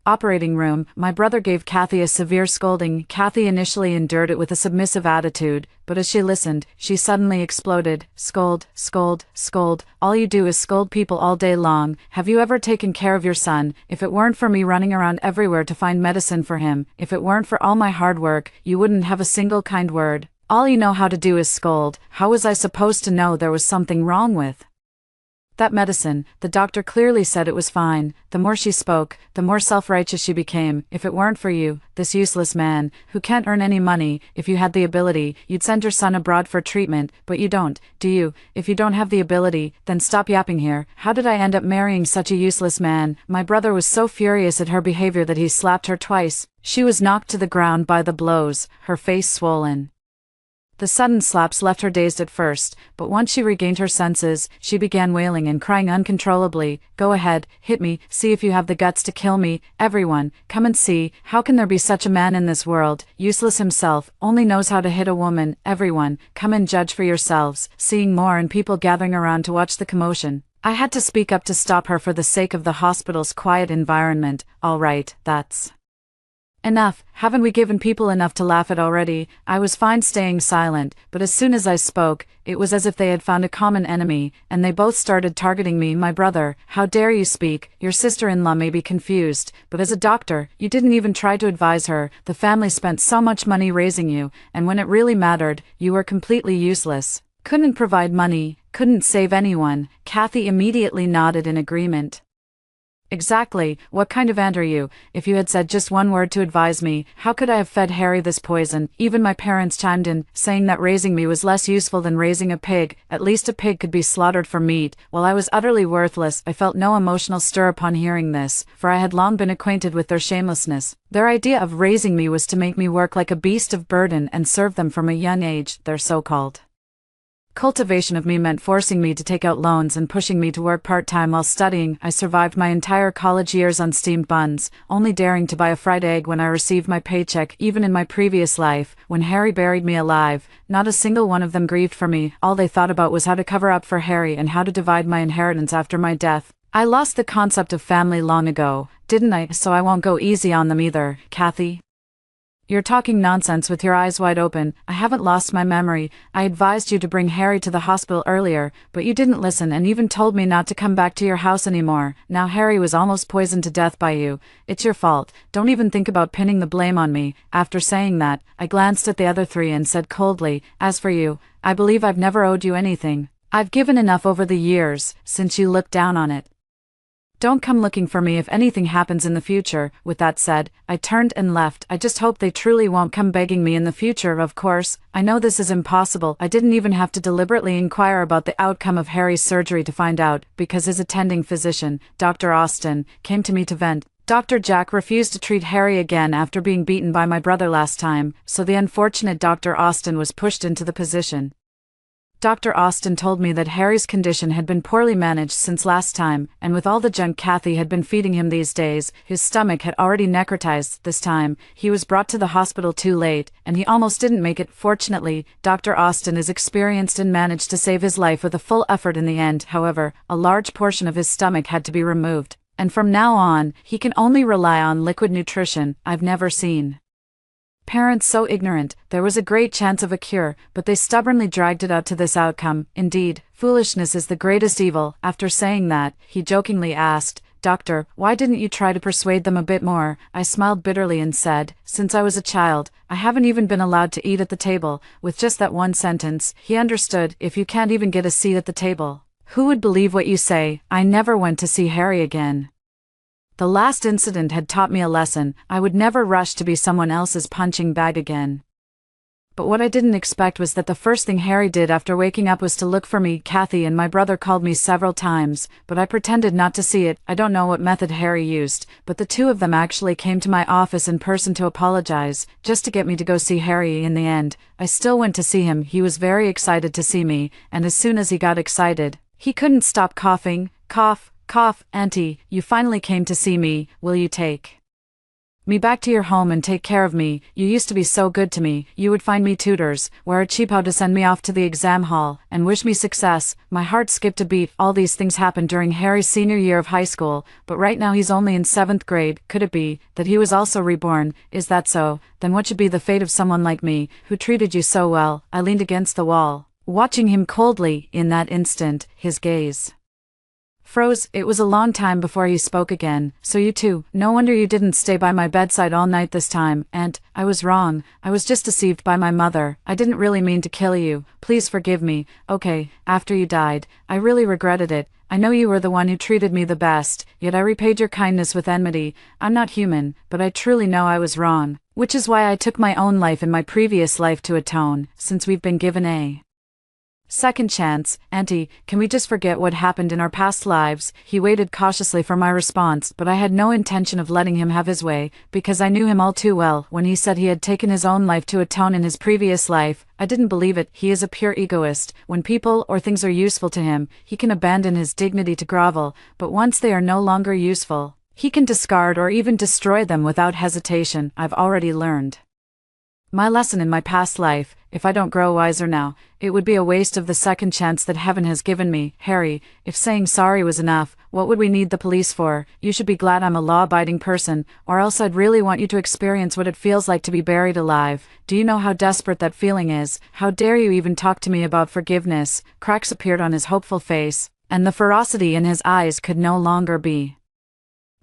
operating room, my brother gave Kathy a severe scolding. Kathy initially endured it with a submissive attitude, but as she listened, she suddenly exploded. "Scold, scold, scold. All you do is scold people all day long. Have you ever taken care of your son? If it weren't for me running around everywhere to find medicine for him, if it weren't for all my hard work, you wouldn't have a single kind word. All you know how to do is scold. How was I supposed to know there was something wrong with that medicine? The doctor clearly said it was fine." The more she spoke, the more self-righteous she became. "If it weren't for you, this useless man, who can't earn any money, if you had the ability, you'd send your son abroad for treatment, but you don't, do you? If you don't have the ability, then stop yapping here. How did I end up marrying such a useless man?" My brother was so furious at her behavior that he slapped her twice. She was knocked to the ground by the blows, her face swollen. The sudden slaps left her dazed at first, but once she regained her senses, she began wailing and crying uncontrollably. "Go ahead, hit me, see if you have the guts to kill me. Everyone, come and see. How can there be such a man in this world? Useless himself, only knows how to hit a woman. Everyone, come and judge for yourselves." Seeing more and people gathering around to watch the commotion, I had to speak up to stop her for the sake of the hospital's quiet environment. "All right, that's enough. Haven't we given people enough to laugh at already?" I was fine staying silent, but as soon as I spoke, it was as if they had found a common enemy, and they both started targeting me. "My brother, how dare you speak? Your sister-in-law may be confused, but as a doctor, you didn't even try to advise her. The family spent so much money raising you, and when it really mattered, you were completely useless. Couldn't provide money, couldn't save anyone." Kathy immediately nodded in agreement. "Exactly, what kind of aunt are you? If you had said just one word to advise me, how could I have fed Harry this poison?" Even my parents chimed in, saying that raising me was less useful than raising a pig. At least a pig could be slaughtered for meat. While I was utterly worthless, I felt no emotional stir upon hearing this, for I had long been acquainted with their shamelessness. Their idea of raising me was to make me work like a beast of burden and serve them from a young age. Their so-called cultivation of me meant forcing me to take out loans and pushing me to work part-time while studying. I survived my entire college years on steamed buns, only daring to buy a fried egg when I received my paycheck. Even in my previous life, when Harry buried me alive, not a single one of them grieved for me. All they thought about was how to cover up for Harry and how to divide my inheritance after my death. I lost the concept of family long ago, didn't I? So I won't go easy on them either. "Kathy, you're talking nonsense with your eyes wide open. I haven't lost my memory. I advised you to bring Harry to the hospital earlier, but you didn't listen and even told me not to come back to your house anymore. Now Harry was almost poisoned to death by you. It's your fault. Don't even think about pinning the blame on me." After saying that, I glanced at the other three and said coldly, "As for you, I believe I've never owed you anything. I've given enough over the years, since you looked down on it. Don't come looking for me if anything happens in the future." With that said, I turned and left. I just hope they truly won't come begging me in the future. Of course, I know this is impossible. I didn't even have to deliberately inquire about the outcome of Harry's surgery to find out, because his attending physician, Dr. Austin, came to me to vent. Dr. Jack refused to treat Harry again after being beaten by my brother last time, so the unfortunate Dr. Austin was pushed into the position. Dr. Austin told me that Harry's condition had been poorly managed since last time, and with all the junk Kathy had been feeding him these days, his stomach had already necrotized. This time, he was brought to the hospital too late, and he almost didn't make it. Fortunately, Dr. Austin is experienced and managed to save his life with a full effort in the end. However, a large portion of his stomach had to be removed, and from now on, he can only rely on liquid nutrition. I've never seen parents so ignorant. There was a great chance of a cure, but they stubbornly dragged it out to this outcome. Indeed, foolishness is the greatest evil. After saying that, he jokingly asked, "Doctor, why didn't you try to persuade them a bit more?" I smiled bitterly and said, "Since I was a child, I haven't even been allowed to eat at the table." With just that one sentence, he understood. If you can't even get a seat at the table, Who would believe what you say? I never went to see Harry again. The last incident had taught me a lesson. I would never rush to be someone else's punching bag again. But what I didn't expect was that the first thing Harry did after waking up was to look for me. Kathy and my brother called me several times, but I pretended not to see it. I don't know what method Harry used, but the two of them actually came to my office in person to apologize, just to get me to go see Harry. In the end, I still went to see him. He was very excited to see me, and as soon as he got excited, he couldn't stop coughing. Cough, cough. Auntie, you finally came to see me. Will you take me back to your home and take care of me? You used to be so good to me. You would find me tutors, wear a cheapo to send me off to the exam hall, and wish me success. My heart skipped a beat. All these things happened during Harry's senior year of high school, but right now he's only in 7th grade. Could it be that he was also reborn? Is that so? Then what should be the fate of someone like me, who treated you so well? I leaned against the wall, watching him coldly. In that instant, his gaze froze. It was a long time before he spoke again. So you too. No wonder you didn't stay by my bedside all night this time. And I was wrong. I was just deceived by my mother. I didn't really mean to kill you. Please forgive me. Okay, after you died, I really regretted it. I know you were the one who treated me the best, yet I repaid your kindness with enmity. I'm not human, but I truly know I was wrong, which is why I took my own life in my previous life to atone, since we've been given a second chance. Auntie, can we just forget what happened in our past lives? He waited cautiously for my response, but I had no intention of letting him have his way, because I knew him all too well. When he said he had taken his own life to atone in his previous life, I didn't believe it. He is a pure egoist. When people or things are useful to him, he can abandon his dignity to grovel, but once they are no longer useful, he can discard or even destroy them without hesitation. I've already learned my lesson in my past life. If I don't grow wiser now, it would be a waste of the second chance that heaven has given me. Harry, if saying sorry was enough, what would we need the police for? You should be glad I'm a law-abiding person, or else I'd really want you to experience what it feels like to be buried alive. Do you know how desperate that feeling is? How dare you even talk to me about forgiveness? Cracks appeared on his hopeful face, and the ferocity in his eyes could no longer be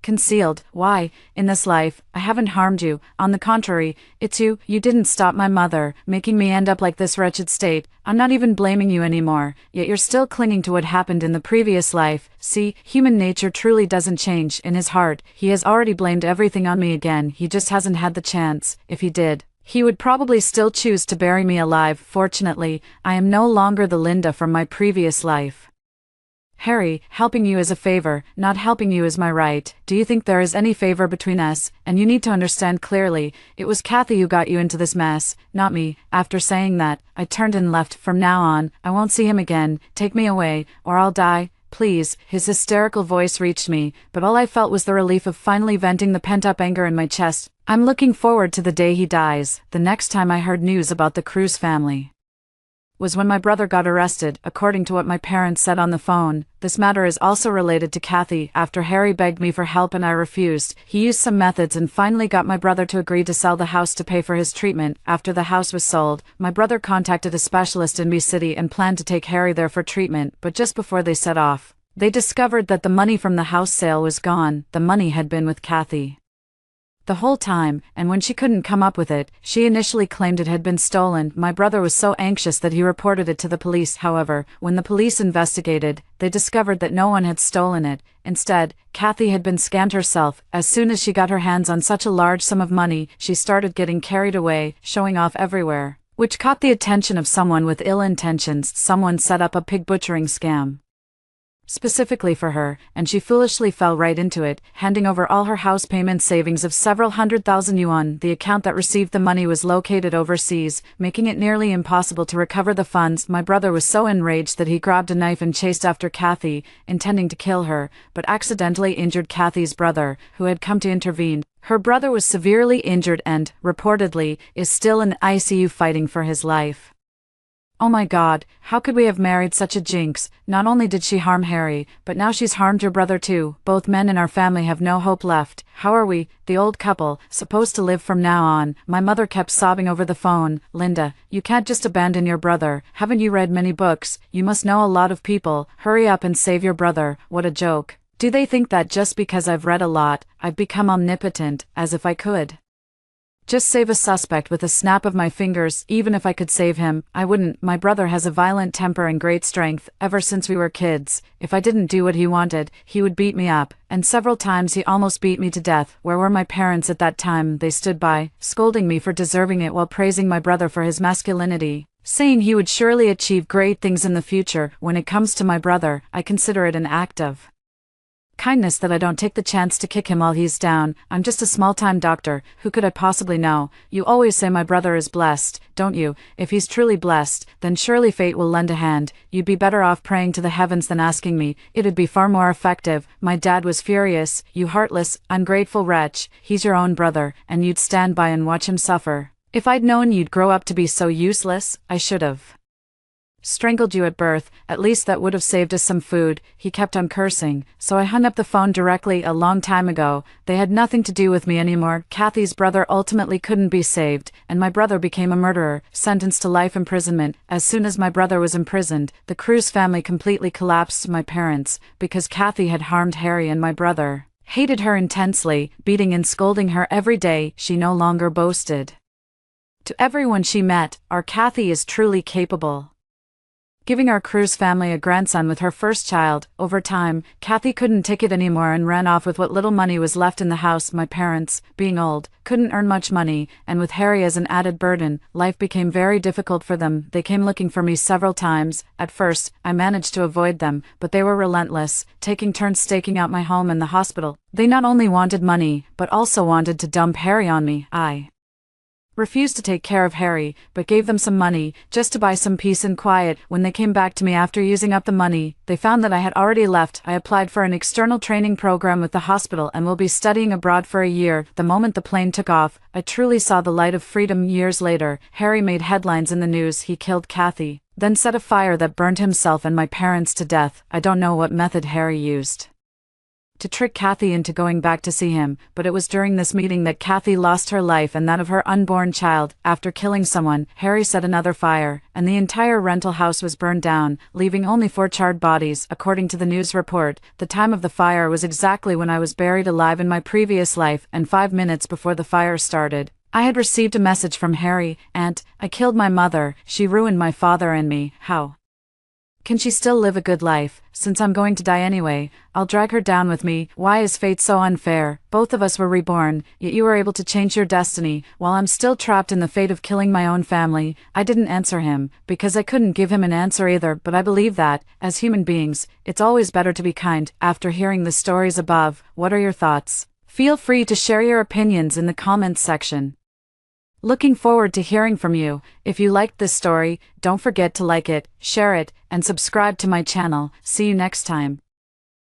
concealed. Why, in this life, I haven't harmed you. On the contrary, it's you. You didn't stop my mother, making me end up like this wretched state. I'm not even blaming you anymore, yet you're still clinging to what happened in the previous life. See, human nature truly doesn't change. In his heart, he has already blamed everything on me again. He just hasn't had the chance. If he did, he would probably still choose to bury me alive. Fortunately, I am no longer the Linda from my previous life. Harry, helping you is a favor, not helping you is my right. Do you think there is any favor between us? And you need to understand clearly, it was Kathy who got you into this mess, not me. After saying that, I turned and left. From now on, I won't see him again. Take me away, or I'll die. Please. His hysterical voice reached me, but all I felt was the relief of finally venting the pent-up anger in my chest. I'm looking forward to the day he dies. The next time I heard news about the Cruz family was when my brother got arrested. According to what my parents said on the phone, this matter is also related to Kathy. After Harry begged me for help and I refused, he used some methods and finally got my brother to agree to sell the house to pay for his treatment. After the house was sold, my brother contacted a specialist in B City and planned to take Harry there for treatment, but just before they set off, they discovered that the money from the house sale was gone. The money had been with Kathy the whole time, and when she couldn't come up with it, she initially claimed it had been stolen. My brother was so anxious that he reported it to the police. However, when the police investigated, they discovered that no one had stolen it. Instead, Kathy had been scammed herself. As soon as she got her hands on such a large sum of money, she started getting carried away, showing off everywhere, which caught the attention of someone with ill intentions. Someone set up a pig butchering scam specifically for her, and she foolishly fell right into it, handing over all her house payment savings of several 100,000 yuan. The account that received the money was located overseas, making it nearly impossible to recover the funds. My brother was so enraged that he grabbed a knife and chased after Kathy, intending to kill her, but accidentally injured Kathy's brother, who had come to intervene. Her brother was severely injured and, reportedly, is still in ICU fighting for his life. Oh my God, how could we have married such a jinx? Not only did she harm Harry, but now she's harmed your brother too. Both men in our family have no hope left. How are we, the old couple, supposed to live from now on? My mother kept sobbing over the phone. Linda, you can't just abandon your brother. Haven't you read many books? You must know a lot of people. Hurry up and save your brother. What a joke. Do they think that just because I've read a lot, I've become omnipotent, as if I could Just save a suspect with a snap of my fingers. Even if I could save him, I wouldn't. My brother has a violent temper and great strength. Ever since we were kids, if I didn't do what he wanted, he would beat me up, and several times he almost beat me to death. Where were my parents at that time? They stood by, scolding me for deserving it while praising my brother for his masculinity, saying he would surely achieve great things in the future. When it comes to my brother, I consider it an act of kindness that I don't take the chance to kick him while he's down. I'm just a small-time doctor. Who could I possibly know? You always say my brother is blessed, don't you? If he's truly blessed, then surely fate will lend a hand. You'd be better off praying to the heavens than asking me. It'd be far more effective. My dad was furious. You heartless, ungrateful wretch. He's your own brother, and you'd stand by and watch him suffer. If I'd known you'd grow up to be so useless, I should've strangled you at birth. At least that would have saved us some food. He kept on cursing, so I hung up the phone directly a long time ago. They had nothing to do with me anymore. Kathy's brother ultimately couldn't be saved, and my brother became a murderer, sentenced to life imprisonment. As soon as my brother was imprisoned, the Cruz family completely collapsed. My parents, because Kathy had harmed Harry and my brother, hated her intensely, beating and scolding her every day. She no longer boasted to everyone she met, "Our Kathy is truly capable," giving our Cruz family a grandson with her first child. Over time, Kathy couldn't take it anymore and ran off with what little money was left in the house. My parents, being old, couldn't earn much money, and with Harry as an added burden, life became very difficult for them. They came looking for me several times. At first, I managed to avoid them, but they were relentless, taking turns staking out my home and the hospital. They not only wanted money, but also wanted to dump Harry on me. I refused to take care of Harry, but gave them some money, just to buy some peace and quiet. When they came back to me after using up the money, they found that I had already left. I applied for an external training program with the hospital and will be studying abroad for a year. The moment the plane took off, I truly saw the light of freedom. Years later, Harry made headlines in the news. He killed Kathy, then set a fire that burned himself and my parents to death. I don't know what method Harry used to trick Kathy into going back to see him, but it was during this meeting that Kathy lost her life and that of her unborn child. After killing someone, Harry set another fire, and the entire rental house was burned down, leaving only 4 charred bodies. According to the news report, the time of the fire was exactly when I was buried alive in my previous life, and 5 minutes before the fire started, I had received a message from Harry. "Aunt, I killed my mother. She ruined my father and me. How can she still live a good life? Since I'm going to die anyway, I'll drag her down with me. Why is fate so unfair? Both of us were reborn, yet you were able to change your destiny, while I'm still trapped in the fate of killing my own family." I didn't answer him, because I couldn't give him an answer either, but I believe that, as human beings, it's always better to be kind. After hearing the stories above, what are your thoughts? Feel free to share your opinions in the comments section. Looking forward to hearing from you. If you liked this story, don't forget to like it, share it, and subscribe to my channel. See you next time.